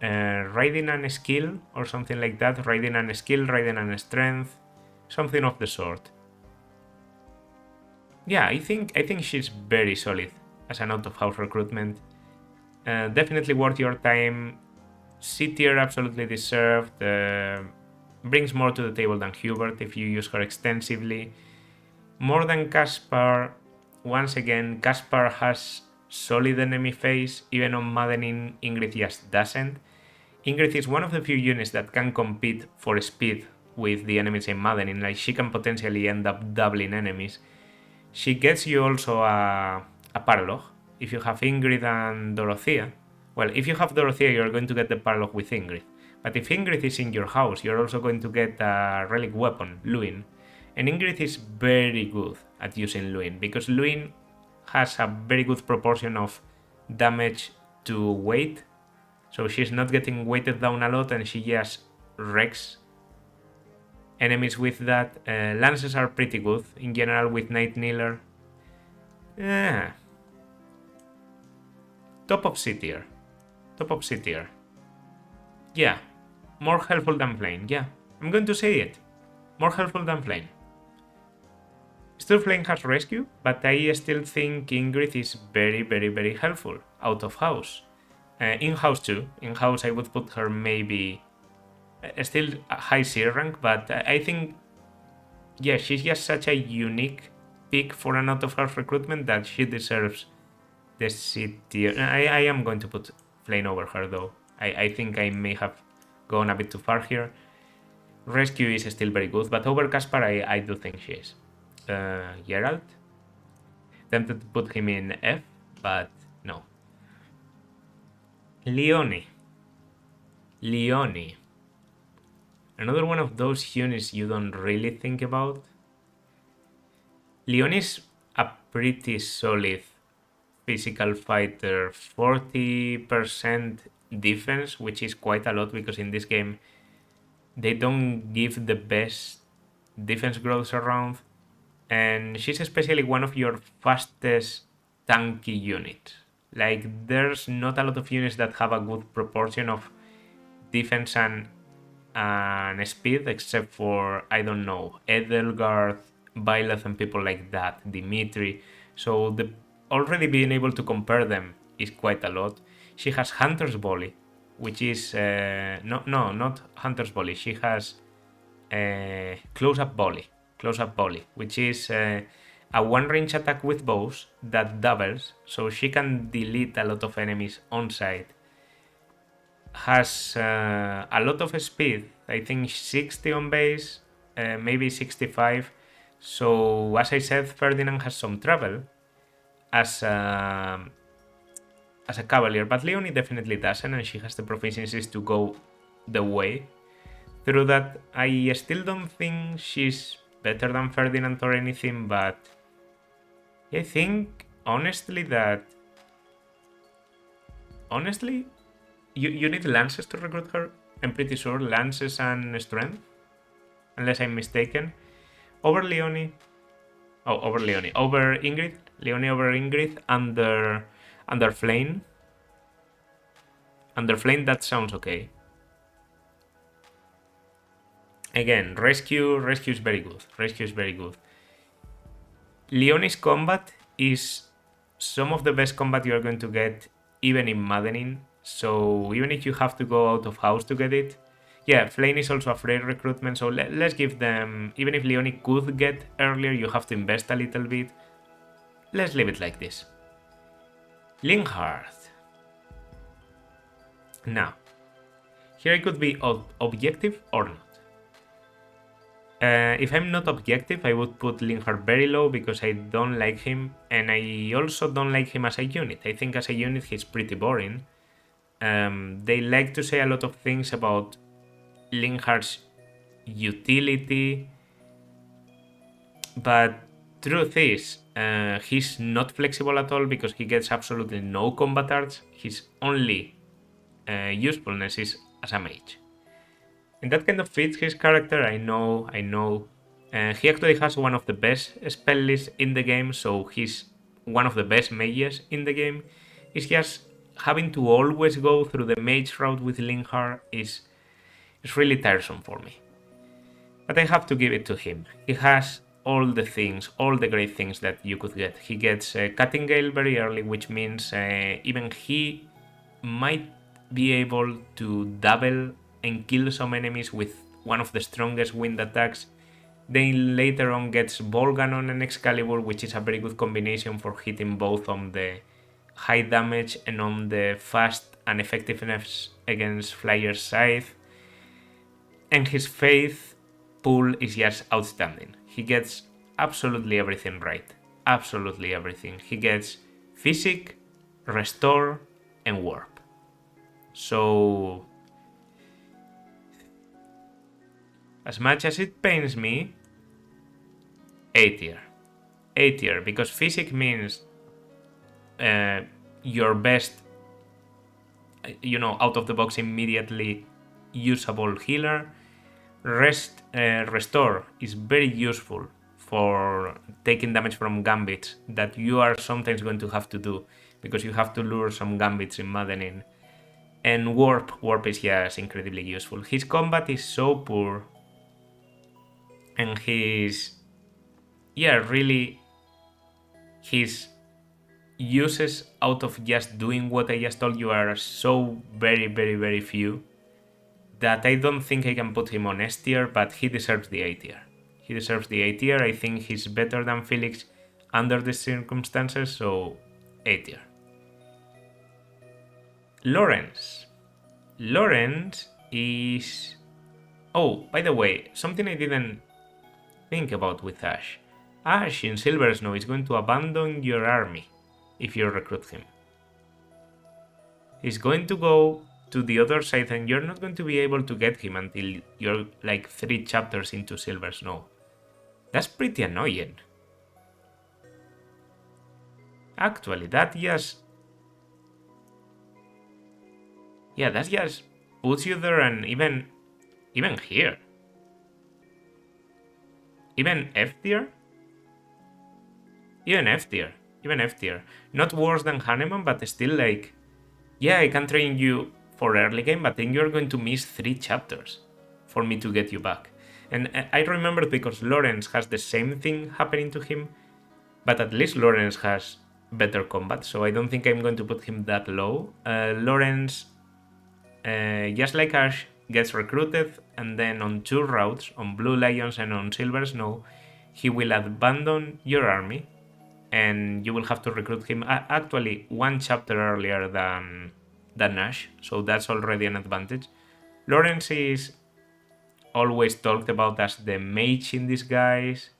and skill or something like that. Riding and skill, riding and strength, something of the sort. I think she's very solid as an out-of-house recruitment. Definitely worth your time. C tier absolutely deserved. Brings more to the table than Hubert if you use her extensively. More than Caspar. Once again, Caspar has solid enemy face, even on Maddening, Ingrid just doesn't. Ingrid is one of the few units that can compete for speed with the enemies in Maddening, like she can potentially end up doubling enemies. She gets you also a paralog. If you have Ingrid and Dorothea, well, if you have Dorothea, you're going to get the paralog with Ingrid. But if Ingrid is in your house, you're also going to get a relic weapon, Luin. And Ingrid is very good at using Luin, because Luin has a very good proportion of damage to weight. So she's not getting weighted down a lot, and she just wrecks enemies with that. Lances are pretty good in general with Night Kneeler. Top of C tier. More helpful than Flayn. I'm going to say it. More helpful than Flayn. Still, Flayn has rescue, but I still think Ingrid is very, very, very helpful out of house. In-house too. In-house I would put her maybe still a high C rank, but I think she's just such a unique pick for an out-of-house recruitment that she deserves the C tier. I am going to put Flayn over her though. I think I may have gone a bit too far here. Rescue is still very good, but over Caspar I do think she is. Geralt. Tempted to put him in F, but no. Leonie. Leonie. Another one of those units you don't really think about. Leonie is a pretty solid physical fighter. 40% defense, which is quite a lot because in this game they don't give the best defense growths around. And she's especially one of your fastest tanky units. Like, there's not a lot of units that have a good proportion of defense and speed, except for, I don't know, Edelgard, Byleth, and people like that, Dimitri. So already being able to compare them is quite a lot. She has Hunter's Volley, which is not Hunter's Volley. She has Close-up Volley, which is a one-range attack with bows that doubles, so she can delete a lot of enemies on sight. Has a lot of speed, I think 60 on base, maybe 65. So as I said, Ferdinand has some trouble as a cavalier, but Leonie definitely doesn't, and she has the proficiencies to go the way. Through that, I still don't think she's better than Ferdinand or anything, but I think honestly you need lances to recruit her. I'm pretty sure lances and strength, unless I'm mistaken. Over Ingrid. Leonie over Ingrid under Flayn. Under Flayn, that sounds okay. Again, rescue is very good. Leonie's combat is some of the best combat you are going to get, even in Maddening. So even if you have to go out of house to get it, yeah, Flayn is also a free recruitment. So let's give them, even if Leonie could get earlier, you have to invest a little bit. Let's leave it like this. Linhardt. Now, here I could be objective or not. If I'm not objective, I would put Linhardt very low because I don't like him, and I also don't like him as a unit. I think as a unit he's pretty boring. They like to say a lot of things about Linhardt's utility, but truth is, he's not flexible at all because he gets absolutely no combat arts. His only usefulness is as a mage. And that kind of fits his character, I know. He actually has one of the best spell lists in the game, so he's one of the best mages in the game. It's just having to always go through the mage route with Linhardt is really tiresome for me. But I have to give it to him. He has all the great things that you could get. He gets Cutting Gale very early, which means even he might be able to double and kill some enemies with one of the strongest wind attacks. Then later on gets Volganon and Excalibur, which is a very good combination for hitting both on the high damage and on the fast and effectiveness against Flyer's Scythe. And his faith pool is just outstanding. He gets absolutely everything right. Absolutely everything. He gets Physic, Restore, and Warp. So, as much as it pains me, A tier. A tier, because Physic means your best, out of the box immediately usable healer. Restore is very useful for taking damage from gambits that you are sometimes going to have to do because you have to lure some gambits in Maddening. And Warp is just incredibly useful. His combat is so poor. And his uses out of just doing what I just told you are so very, very, very few that I don't think I can put him on S tier, but he deserves the A tier. He deserves the A tier. I think he's better than Felix under the circumstances, so A tier. Lorenz. Lorenz is... Oh, by the way, something I didn't think about with Ashe. Ashe in Silver Snow is going to abandon your army if you recruit him. He's going to go to the other side and you're not going to be able to get him until you're like 3 chapters into Silver Snow. That's pretty annoying. Actually, that just... yeah, that just puts you there, and even here. Even F tier? Even F tier. Even F tier. Not worse than Hanneman, but still like... yeah, I can train you for early game, but then you're going to miss 3 chapters for me to get you back. And I remember because Lorenz has the same thing happening to him, but at least Lorenz has better combat, so I don't think I'm going to put him that low. Lorenz, just like Ashe, gets recruited, and then on 2 routes, on Blue Lions and on Silver Snow, he will abandon your army, and you will have to recruit him actually 1 chapter earlier than Ashe, so that's already an advantage. Lorenz is always talked about as the mage in disguise,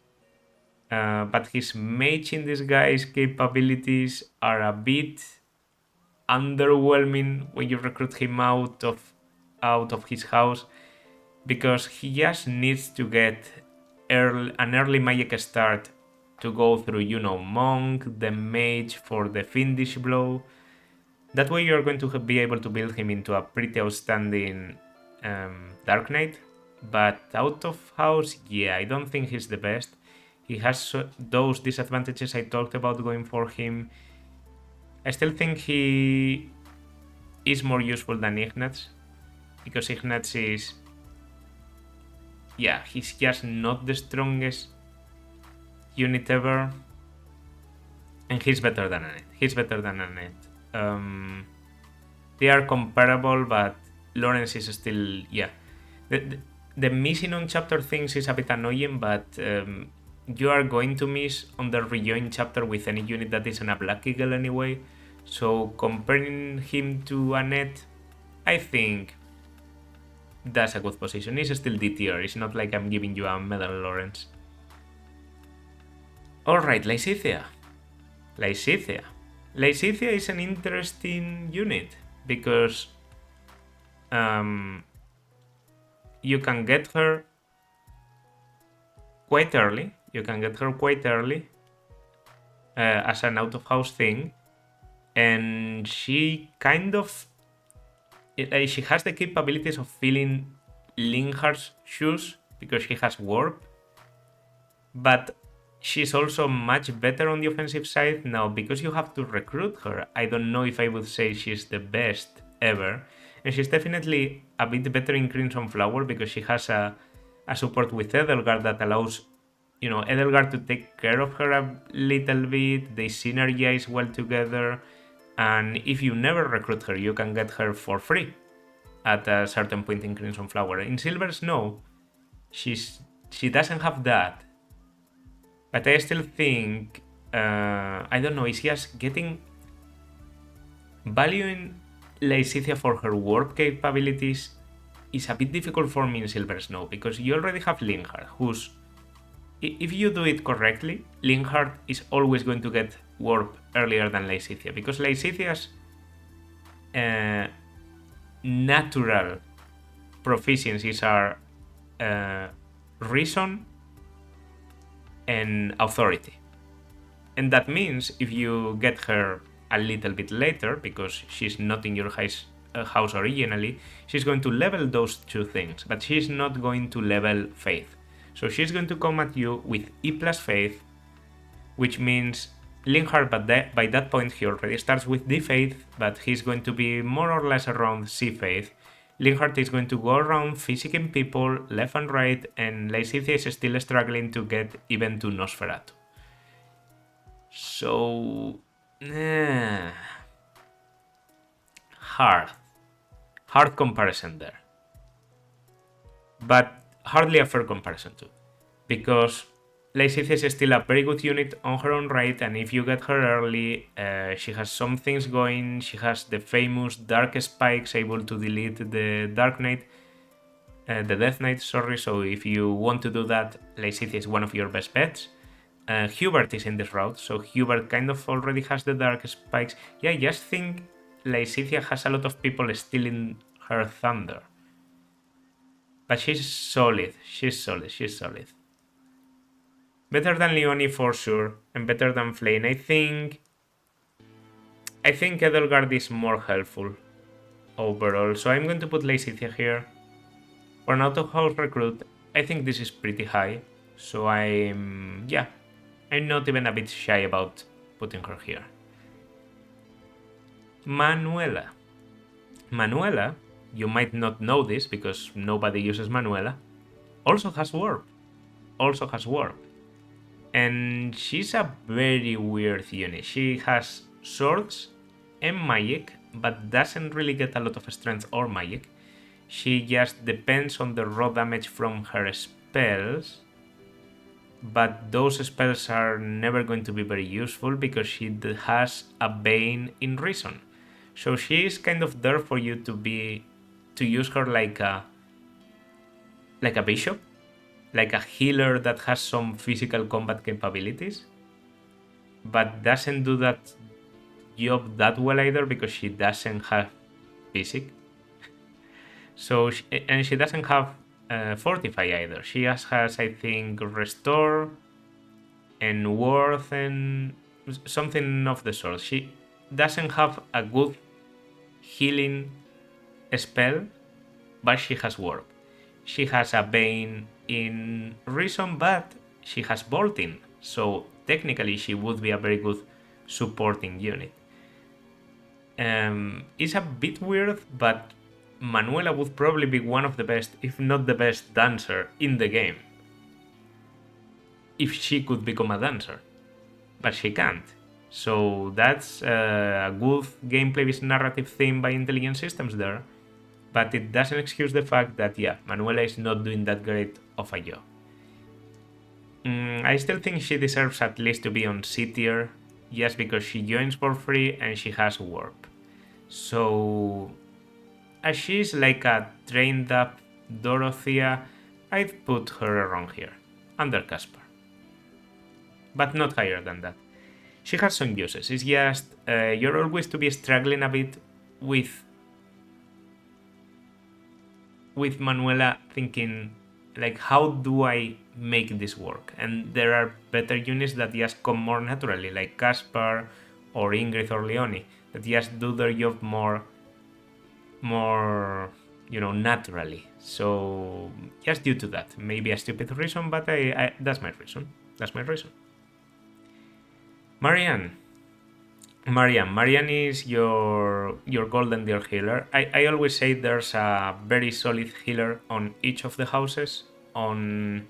but his mage in disguise capabilities are a bit underwhelming when you recruit him out of his house, because he just needs to get an early magic start to go through, you know, monk, the mage for the fiendish blow. That way you're going to be able to build him into a pretty outstanding Dark Knight. But out of house, yeah, I don't think he's the best. He has those disadvantages I talked about going for him. I still think he is more useful than Ignatz, because Ignatz is... yeah, he's just not the strongest unit ever. And he's better than Annette. They are comparable, but Lorenz is still... yeah. The missing on chapter things is a bit annoying, but you are going to miss on the rejoin chapter with any unit that isn't a Black Eagle anyway. So comparing him to Annette, I think that's a good position. It's still D tier, it's not like I'm giving you a medal Lorenz. Alright, Lysithea. Lysithea is an interesting unit, because you can get her quite early. As an out-of-house thing. And she kind of... she has the capabilities of filling Linhardt's shoes, because she has warp. But she's also much better on the offensive side. Now, because you have to recruit her, I don't know if I would say she's the best ever. And she's definitely a bit better in Crimson Flower, because she has a support with Edelgard that allows, you know, Edelgard to take care of her a little bit. They synergize well together. And if you never recruit her, you can get her for free at a certain point in Crimson Flower. In Silver Snow, she doesn't have that. But I still think, I don't know, it's just getting... valuing Lysithea for her warp capabilities is a bit difficult for me in Silver Snow, because you already have Linhardt, who's... if you do it correctly, Linhardt is always going to get warp earlier than Lysithea, because Lysithea's natural proficiencies are reason and authority. And that means if you get her a little bit later, because she's not in your house originally, she's going to level those 2 things, but she's not going to level faith. So she's going to come at you with E plus faith, which means Linhardt, but by that point he already starts with D faith, but he's going to be more or less around C faith. Linhardt is going to go around physicking people left and right, and Lysithea is still struggling to get even to Nosferatu. So... hard comparison there, but hardly a fair comparison too, because Lysithea is still a very good unit on her own right, and if you get her early, she has some things going. She has the famous Dark Spikes, able to delete the Dark Knight, the Death Knight, sorry, so if you want to do that, Lysithea is one of your best bets. Hubert is in this route, so Hubert kind of already has the Dark Spikes. Yeah, I just think Lysithea has a lot of people stealing her thunder. But she's solid. She's solid. Better than Leonie for sure, and better than Flayn. I think Edelgard is more helpful overall, so I'm going to put Lysithea here. For an out-of-house recruit, I think this is pretty high, so I'm not even a bit shy about putting her here. Manuela. Manuela, you might not know this because nobody uses Manuela, also has warp. And she's a very weird unit. She has swords and magic, but doesn't really get a lot of strength or magic. She just depends on the raw damage from her spells, but those spells are never going to be very useful because she has a Bane in Reason. So she is kind of there for you to use her like a bishop, like a healer that has some physical combat capabilities, but doesn't do that job that well either because she doesn't have physic. So she doesn't have Fortify either. She just has, I think, Restore and Worth and something of the sort. She doesn't have a good healing spell, but she has Warp. She has a Bane in Reason, but she has Bolting, so technically she would be a very good supporting unit. It's a bit weird, but Manuela would probably be one of the best, if not the best, dancer in the game. If she could become a dancer. But she can't. So that's a good gameplay narrative theme by Intelligent Systems there. But it doesn't excuse the fact that, Manuela is not doing that great of a job. I still think she deserves at least to be on C tier, just because she joins for free and she has warp. So, as she's like a trained up Dorothea, I'd put her around here, under Caspar. But not higher than that. She has some uses, it's just you're always to be struggling a bit with Manuela, thinking like, how do I make this work? And there are better units that just come more naturally, like Caspar or Ingrid or Leonie, that just do their job more naturally. So just due to that, maybe a stupid reason, but that's my reason. Marianne is your golden deer healer. I always say there's a very solid healer on each of the houses. On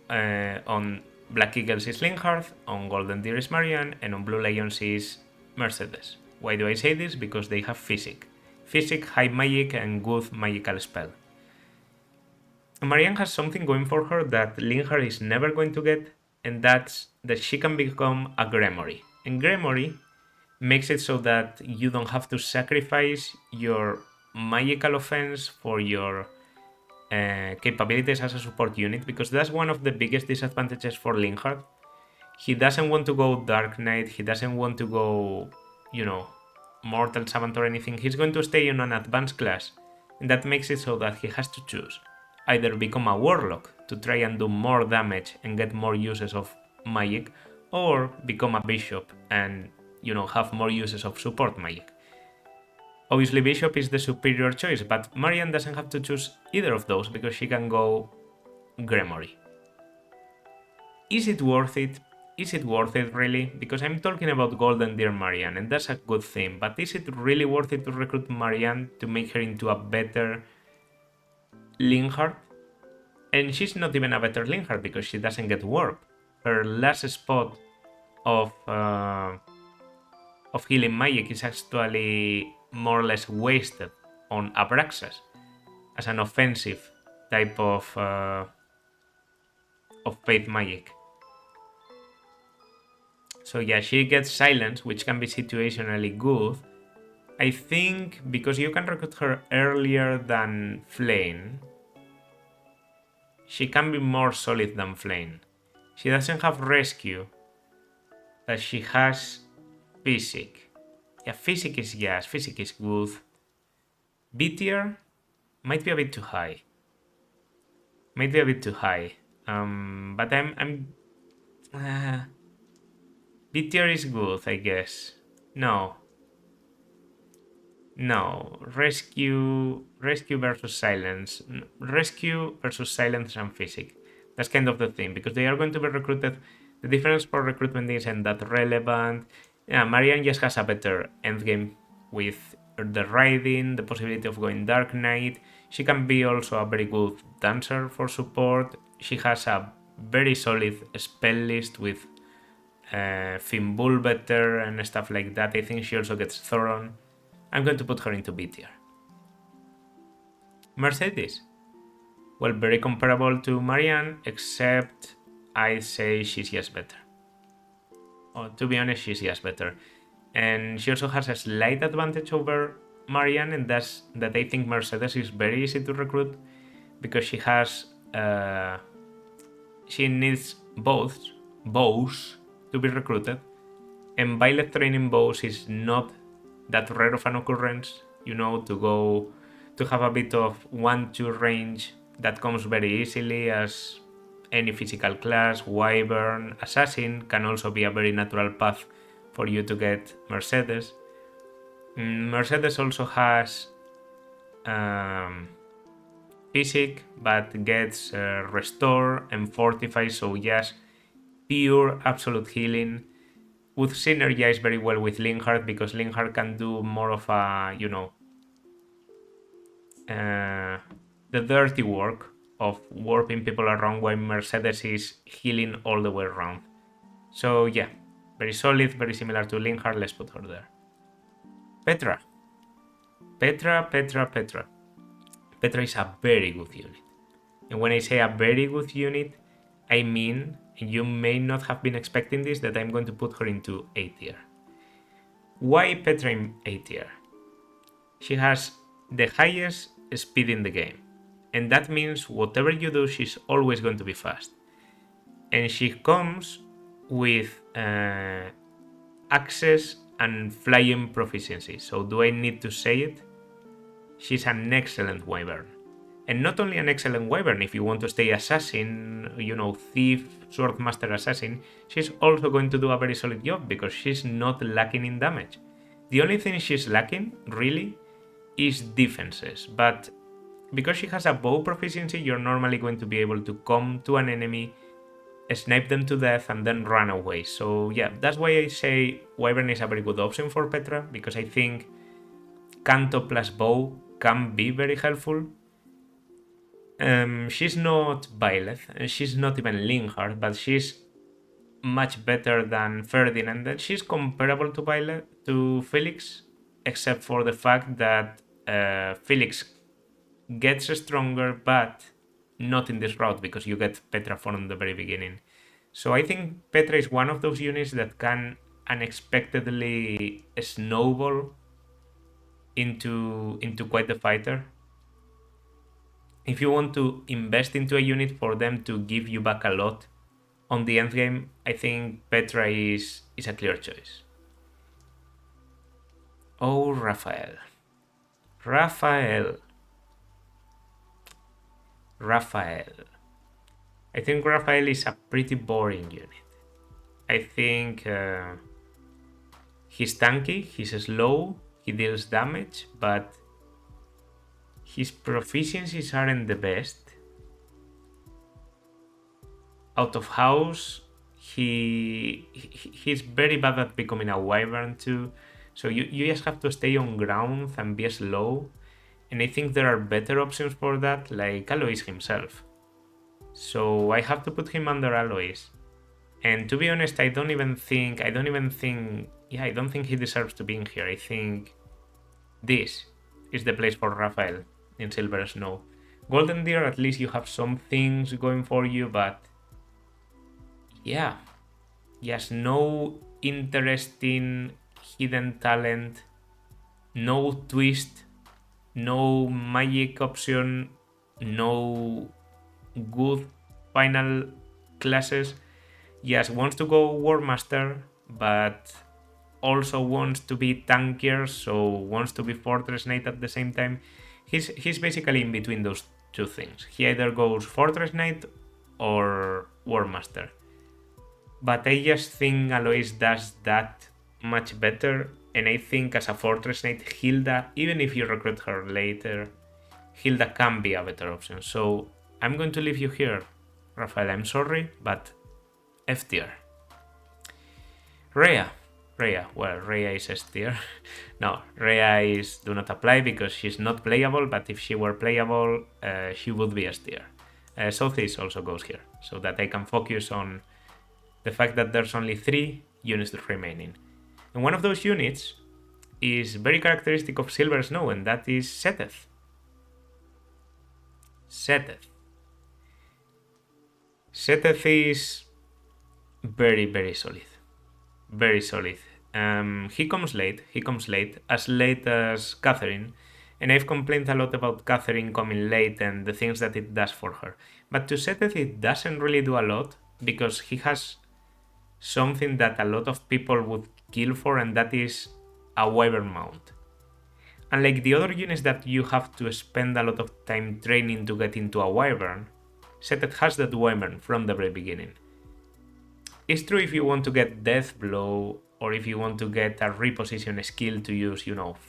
Black Eagles is Linhardt, on Golden Deer is Marianne, and on Blue Lions is Mercedes. Why do I say this? Because they have physic, high magic, and good magical spell. Marianne has something going for her that Linhardt is never going to get, and that's that she can become a Grimoire. And Grimoire makes it so that you don't have to sacrifice your magical offense for your capabilities as a support unit, because that's one of the biggest disadvantages for Linhardt. He doesn't want to go Dark Knight, he doesn't want to go, Mortal Savant or anything. He's going to stay in an advanced class, and that makes it so that he has to choose either become a Warlock to try and do more damage and get more uses of magic, or become a Bishop and, have more uses of support magic. Obviously, Bishop is the superior choice, but Marianne doesn't have to choose either of those because she can go Grimoire. Is it worth it? Is it worth it really? Because I'm talking about Golden Deer Marianne, and that's a good thing, but is it really worth it to recruit Marianne to make her into a better Linhardt? And she's not even a better Linhardt because she doesn't get warp. Her last spot of healing magic is actually more or less wasted on Abraxas as an offensive type of faith magic. So she gets silence, which can be situationally good. I think because you can recruit her earlier than Flayn, she can be more solid than Flayn. She doesn't have rescue, but she has physic. Yeah, physics is yes, physics is good. B tier might be a bit too high. Might be a bit too high. But I'm B tier is good, I guess. No. No. Rescue versus silence. Rescue versus silence and physics. That's kind of the thing, because they are going to be recruited. The difference for recruitment isn't that relevant. Yeah, Marianne just has a better endgame with the riding, the possibility of going Dark Knight. She can be also a very good dancer for support. She has a very solid spell list with Fimbul better and stuff like that. I think she also gets Thoron. I'm going to put her into B tier. Mercedes. Well, very comparable to Marianne, except I say she's just better. Oh, to be honest, she's just better. And she also has a slight advantage over Marianne, and that's that I think Mercedes is very easy to recruit because she has she needs bows to be recruited, and Byleth training bows is not that rare of an occurrence, you know, to have a bit of 1-2 range that comes very easily as any physical class. Wyvern, Assassin can also be a very natural path for you to get Mercedes. Mercedes also has physic, but gets restore and fortify, so yes, pure absolute healing would synergize very well with Linhardt, because Linhardt can do more of a, you know, the dirty work of warping people around, while Mercedes is healing all the way around. So yeah, very solid, very similar to Linhardt. Let's put her there. Petra. Petra is a very good unit. And when I say a very good unit, I mean, you may not have been expecting this, that I'm going to put her into A tier. Why Petra in A tier? She has the highest speed in the game, and that means whatever you do, she's always going to be fast. And she comes with access and flying proficiency. So do I need to say it? She's an excellent wyvern. And not only an excellent wyvern, if you want to stay assassin, you know, thief, swordmaster assassin, she's also going to do a very solid job because she's not lacking in damage. The only thing she's lacking, really, is defenses. But because she has a bow proficiency, you're normally going to be able to come to an enemy, snipe them to death, and then run away. So yeah, that's why I say wyvern is a very good option for Petra, because I think Canto plus bow can be very helpful. She's not Byleth, and she's not even Linhardt, but she's much better than Ferdinand. And she's comparable to Byleth, to Felix, except for the fact that Felix gets stronger, but not in this route, because you get Petra from the very beginning. So I think Petra is one of those units that can unexpectedly snowball into quite the fighter. If you want to invest into a unit for them to give you back a lot on the endgame, I think Petra is a clear choice. Oh, Raphael. I think Raphael is a pretty boring unit. I think he's tanky, he's slow, he deals damage, but his proficiencies aren't the best. Out of house, he's very bad at becoming a wyvern too. So you just have to stay on ground and be slow. And I think there are better options for that, like Alois himself. So I have to put him under Alois. And to be honest, I don't think he deserves to be in here. I think this is the place for Raphael in Silver Snow. Golden Deer, at least you have some things going for you, but yeah, yes, no interesting hidden talent, no twist, no magic option, no good final classes. Yes, wants to go War Master, but also wants to be tankier, so wants to be Fortress Knight at the same time. He's basically in between those two things. He either goes Fortress Knight or War Master. But I just think Alois does that much better, and I think as a Fortress Knight, Hilda, even if you recruit her later, Hilda can be a better option. So I'm going to leave you here, Raphael. I'm sorry, but F tier. Rhea. Well, Rhea is S tier. No, Rhea is do not apply because she's not playable, but if she were playable, she would be S tier. Southeast also goes here, so that I can focus on the fact that there's only 3 units remaining. And one of those units is very characteristic of Silver Snow, and that is Seteth. Seteth is very, very solid. Very solid. He comes late, as late as Catherine, and I've complained a lot about Catherine coming late and the things that it does for her. But to Seteth it doesn't really do a lot, because he has something that a lot of people would kill for, and that is a Wyvern mount. Unlike the other units that you have to spend a lot of time training to get into a Wyvern, Seteth has that Wyvern from the very beginning. It's true if you want to get Death Blow, or if you want to get a reposition skill to use,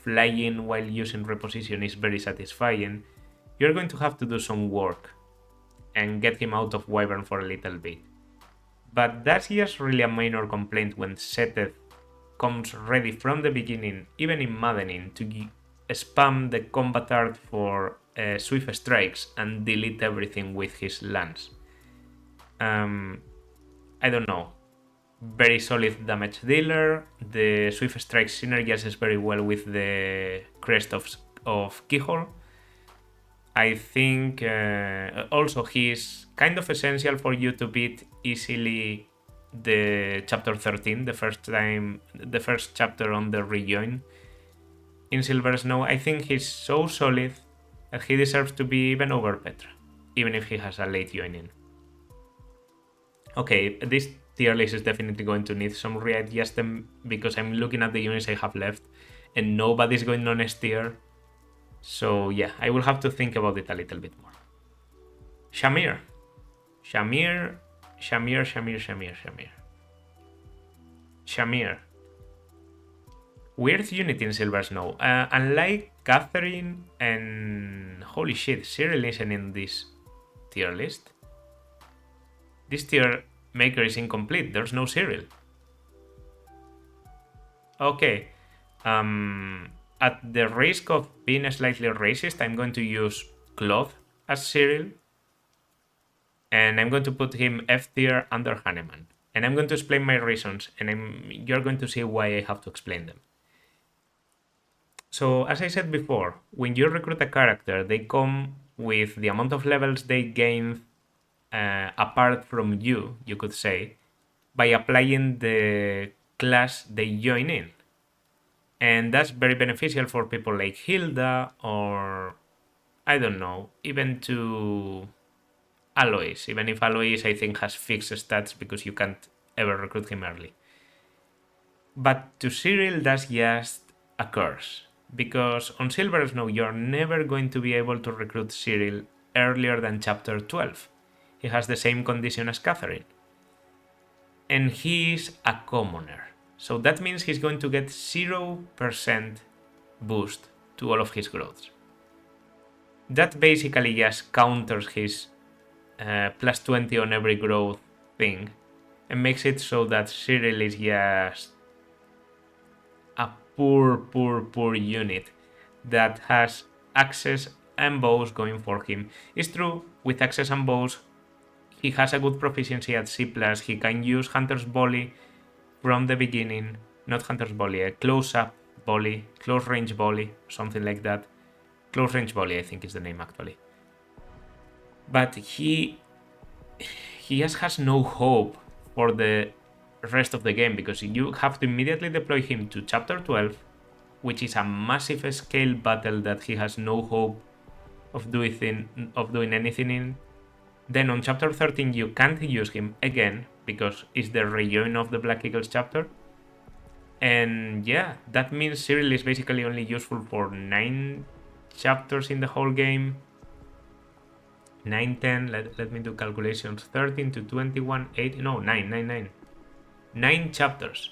flying while using reposition is very satisfying, you're going to have to do some work and get him out of Wyvern for a little bit. But that's just really a minor complaint when Seteth comes ready from the beginning, even in Maddening, to spam the combat art for Swift Strikes and delete everything with his lance. I don't know. Very solid damage dealer. The Swift Strike synergizes very well with the Crest of Keyhole. I think also he's kind of essential for you to beat easily the chapter 13, the first chapter on the rejoin in Silver Snow. I think he's so solid that he deserves to be even over Petra, even if he has a late joining. Okay, this tier list is definitely going to need some readjustment because I'm looking at the units I have left and nobody's going on S tier. So yeah, I will have to think about it a little bit more. Shamir. Weird unit in Silver Snow. Unlike Catherine and... Holy shit, Cyril isn't in this tier list. This tier maker is incomplete. There's no Cyril. Okay. At the risk of being slightly racist, I'm going to use Cloth as Cyril. And I'm going to put him F tier under Hanneman. And I'm going to explain my reasons. And you're going to see why I have to explain them. So, as I said before, when you recruit a character, they come with the amount of levels they gain apart from you could say, by applying the class they join in. And that's very beneficial for people like Hilda, or I don't know, even to Alois, even if Alois I think has fixed stats because you can't ever recruit him early. But to Cyril that's just a curse, because on Silver Snow you're never going to be able to recruit Cyril earlier than chapter 12. He has the same condition as Catherine. And he is a commoner. So that means he's going to get 0% boost to all of his growths. That basically just counters his plus 20 on every growth thing and makes it so that Cyril is just a poor unit that has access and bows going for him. It's true, with access and bows, he has a good proficiency at C+. He can use Hunter's Volley from the beginning. Not Hunter's Volley, a close-up volley, close-range volley, something like that. Close-range volley, I think is the name actually. But he just has no hope for the rest of the game, because you have to immediately deploy him to chapter 12, which is a massive scale battle that he has no hope of doing anything in. Then on chapter 13 you can't use him again because it's the rejoin of the Black Eagles chapter. And yeah, that means Cyril is basically only useful for 9 chapters in the whole game. 9, 10, let me do calculations. 13 to 21, 8, no, 9. 9 chapters.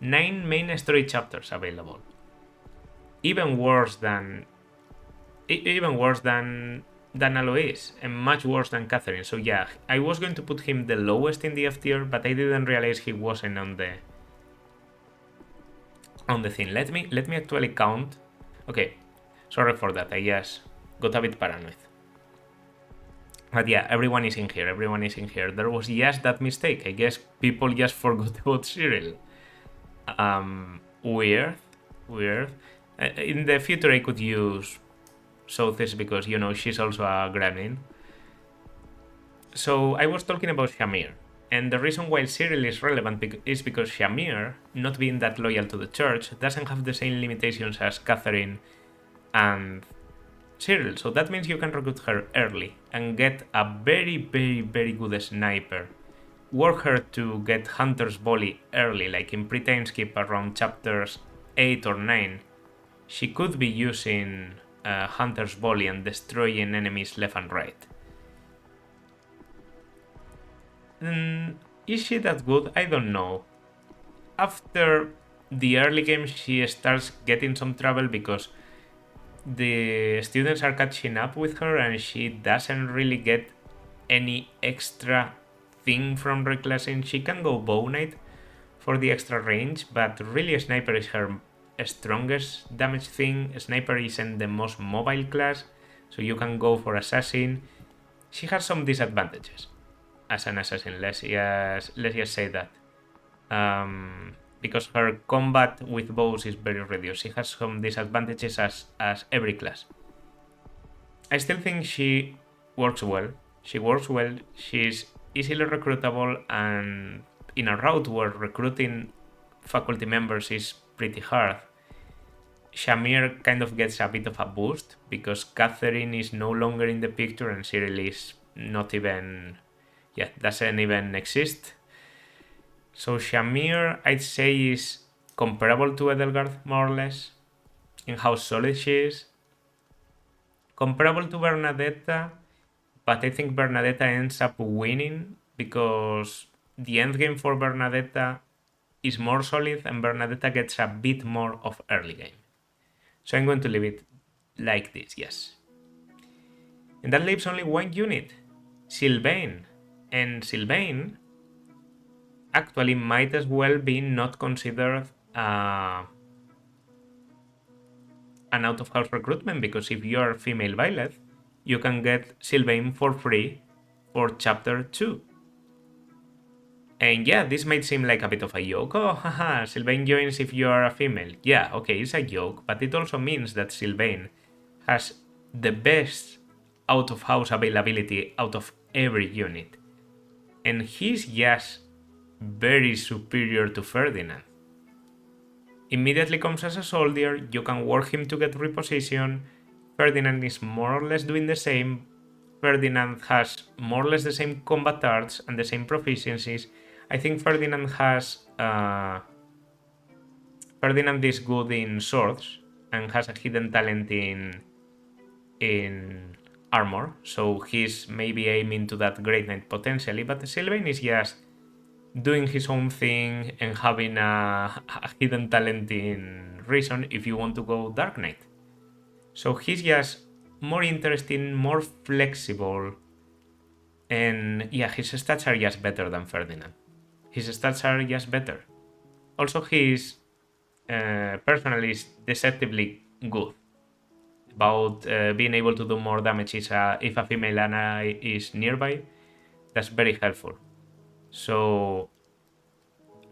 9 main story chapters available. Even worse than Alois, and much worse than Catherine. So yeah, I was going to put him the lowest in the F tier, but I didn't realize he wasn't on the thing. Let me actually count. Okay, sorry for that. I just got a bit paranoid. But yeah, everyone is in here. There was just that mistake. I guess people just forgot about Cyril. Weird. In the future, I could use Seteth because, you know, she's also a gremlin. So I was talking about Shamir. And the reason why Cyril is relevant is because Shamir, not being that loyal to the church, doesn't have the same limitations as Catherine and Cyril. So that means you can recruit her early and get a very, very, very good sniper. Work her to get Hunter's Volley early, like in pre-time skip around chapters 8 or 9. She could be using Hunter's Volley and destroying enemies left and right. Is she that good? I don't know. After the early game, she starts getting some trouble because the students are catching up with her and she doesn't really get any extra thing from reclassing. She can go Bow Knight for the extra range, but really Sniper is her strongest damage thing. Sniper isn't the most mobile class, so you can go for Assassin. She has some disadvantages as an Assassin, let's just say that. Because her combat with bows is very reduced. She has some disadvantages as every class. I still think she works well. She's easily recruitable, and in a route where recruiting faculty members is pretty hard, Shamir kind of gets a bit of a boost because Catherine is no longer in the picture and Cyril is not even... doesn't even exist. So Shamir, I'd say, is comparable to Edelgard, more or less, in how solid she is. Comparable to Bernadetta, but I think Bernadetta ends up winning because the endgame for Bernadetta is more solid and Bernadetta gets a bit more of early game. So I'm going to leave it like this, yes. And that leaves only one unit, Sylvain. And Sylvain actually might as well be not considered an out-of-house recruitment, because if you are female Byleth, you can get Sylvain for free for chapter 2. And yeah, this might seem like a bit of a joke. Oh, haha, Sylvain joins if you are a female. Yeah, okay, it's a joke, but it also means that Sylvain has the best out-of-house availability out of every unit. And he's just very superior to Ferdinand. Immediately comes as a soldier, you can work him to get reposition. Ferdinand is more or less doing the same. Ferdinand has more or less the same combat arts and the same proficiencies. I think Ferdinand is good in swords and has a hidden talent in armor, so he's maybe aiming to that Great Knight potentially, but Sylvain is just doing his own thing and having a hidden talent in Reason if you want to go Dark Knight. So he's just more interesting, more flexible, and yeah, his stats are just better than Ferdinand. His stats are just better. Also, his personal is deceptively good about being able to do more damage if a female ally is nearby. That's very helpful. So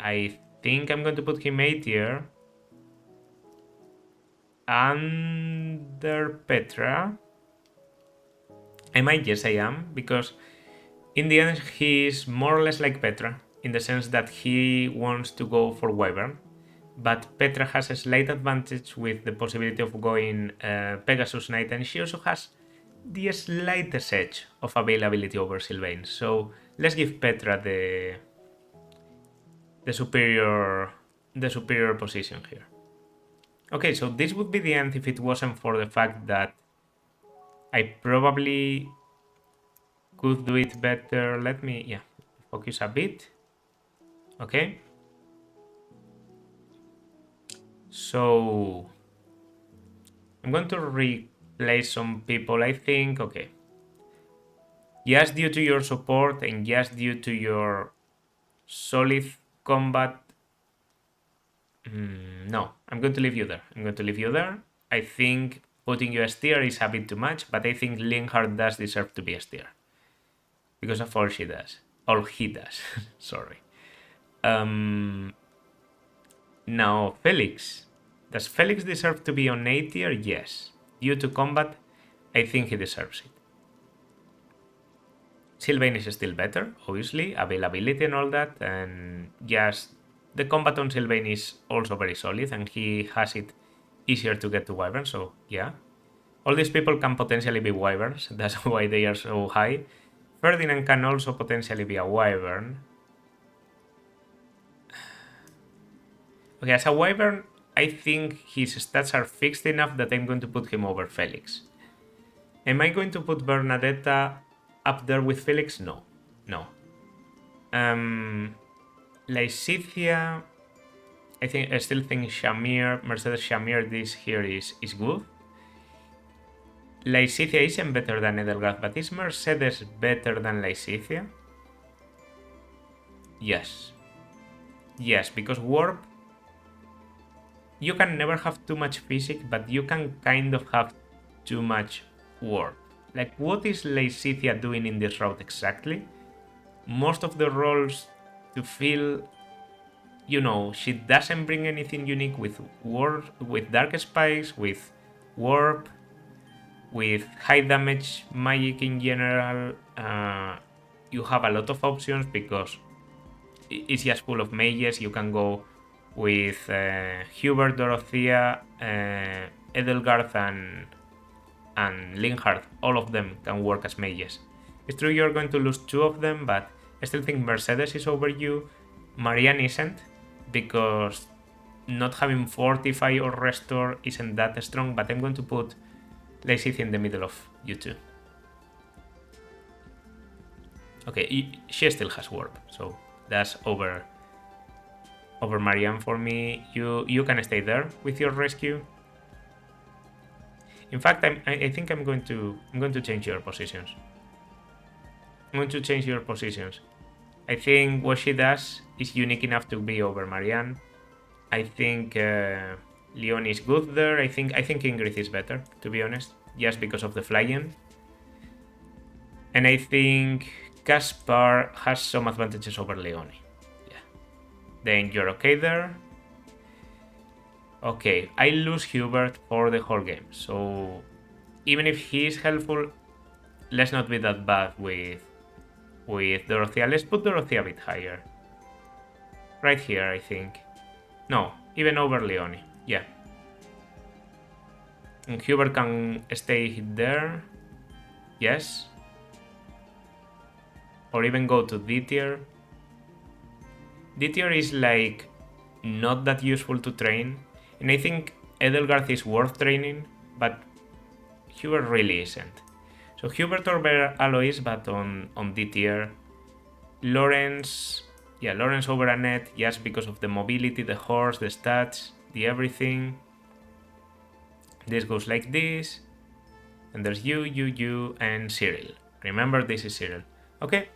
I think I'm going to put him A tier under Petra. I might, yes I am, because in the end he's more or less like Petra in the sense that he wants to go for Wyvern, but Petra has a slight advantage with the possibility of going Pegasus Knight, and she also has the slightest edge of availability over Sylvain. So let's give Petra the superior the superior position here. Okay, so this would be the end if it wasn't for the fact that I probably could do it better. Let me, focus a bit. Okay. So I'm going to replace some people, I think. Okay. Just due to your support and just due to your solid combat. No, I'm going to leave you there. I think putting you as tier is a bit too much, but I think Linhardt does deserve to be a tier. Because of all she does. All he does. Sorry. Now, Felix. Does Felix deserve to be on A tier? Yes. Due to combat, I think he deserves it. Sylvain is still better, obviously, availability and all that, and yes, the combat on Sylvain is also very solid, and he has it easier to get to Wyvern, so yeah. All these people can potentially be Wyverns, that's why they are so high. Ferdinand can also potentially be a Wyvern. Okay, as a Wyvern, I think his stats are fixed enough that I'm going to put him over Felix. Am I going to put Bernadetta up there with Felix? No. No. Lysithea, I still think Shamir, Mercedes Shamir, this here is good. Lysithea isn't better than Edelgard, but is Mercedes better than Lysithea? Yes. Yes, because Warp, you can never have too much physic, but you can kind of have too much Warp. Like, what is Lysithea doing in this route exactly? Most of the roles to feel, you know, she doesn't bring anything unique with Warp, with Dark Spikes, with Warp, with high damage magic in general. You have a lot of options because it's just full of mages. You can go with Hubert, Dorothea, Edelgard, and Linhardt. All of them can work as mages. It's true you're going to lose two of them, but I still think Mercedes is over you. Marianne isn't, because not having Fortify or Restore isn't that strong, but I'm going to put Lysithea in the middle of you two. Okay, she still has Warp, so that's over Marianne for me. You can stay there with your rescue. In fact, I think I'm going to change your positions. I'm going to change your positions. I think what she does is unique enough to be over Marianne. I think Leonie is good there. I think Ingrid is better, to be honest, just because of the flying. And I think Caspar has some advantages over Leonie. Yeah. Then you're okay there. Okay, I lose Hubert for the whole game, so even if he is helpful, let's not be that bad with Dorothea. Let's put Dorothea a bit higher. Right here, I think. No, even over Leonie. Yeah. And Hubert can stay there. Yes. Or even go to D tier. D tier is like not that useful to train. And I think Edelgard is worth training, but Hubert really isn't. So Hubert over Alois, but on D tier. Lorenz, yeah, Lorenz over Annette, just because of the mobility, the horse, the stats, the everything. This goes like this. And there's you, and Cyril. Remember, this is Cyril. Okay.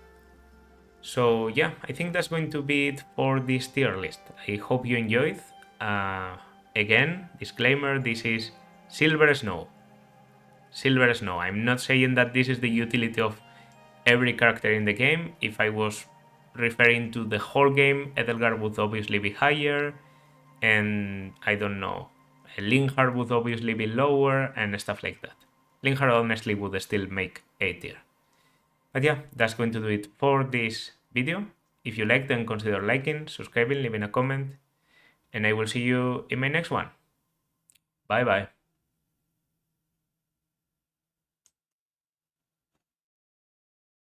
So yeah, I think that's going to be it for this tier list. I hope you enjoyed. Again, disclaimer, this is Silver Snow. Silver Snow. I'm not saying that this is the utility of every character in the game. If I was referring to the whole game, Edelgard would obviously be higher, and I don't know, Linhardt would obviously be lower, and stuff like that. Linhardt honestly would still make A tier. But yeah, that's going to do it for this video. If you liked, then consider liking, subscribing, leaving a comment, and I will see you in my next one. Bye bye.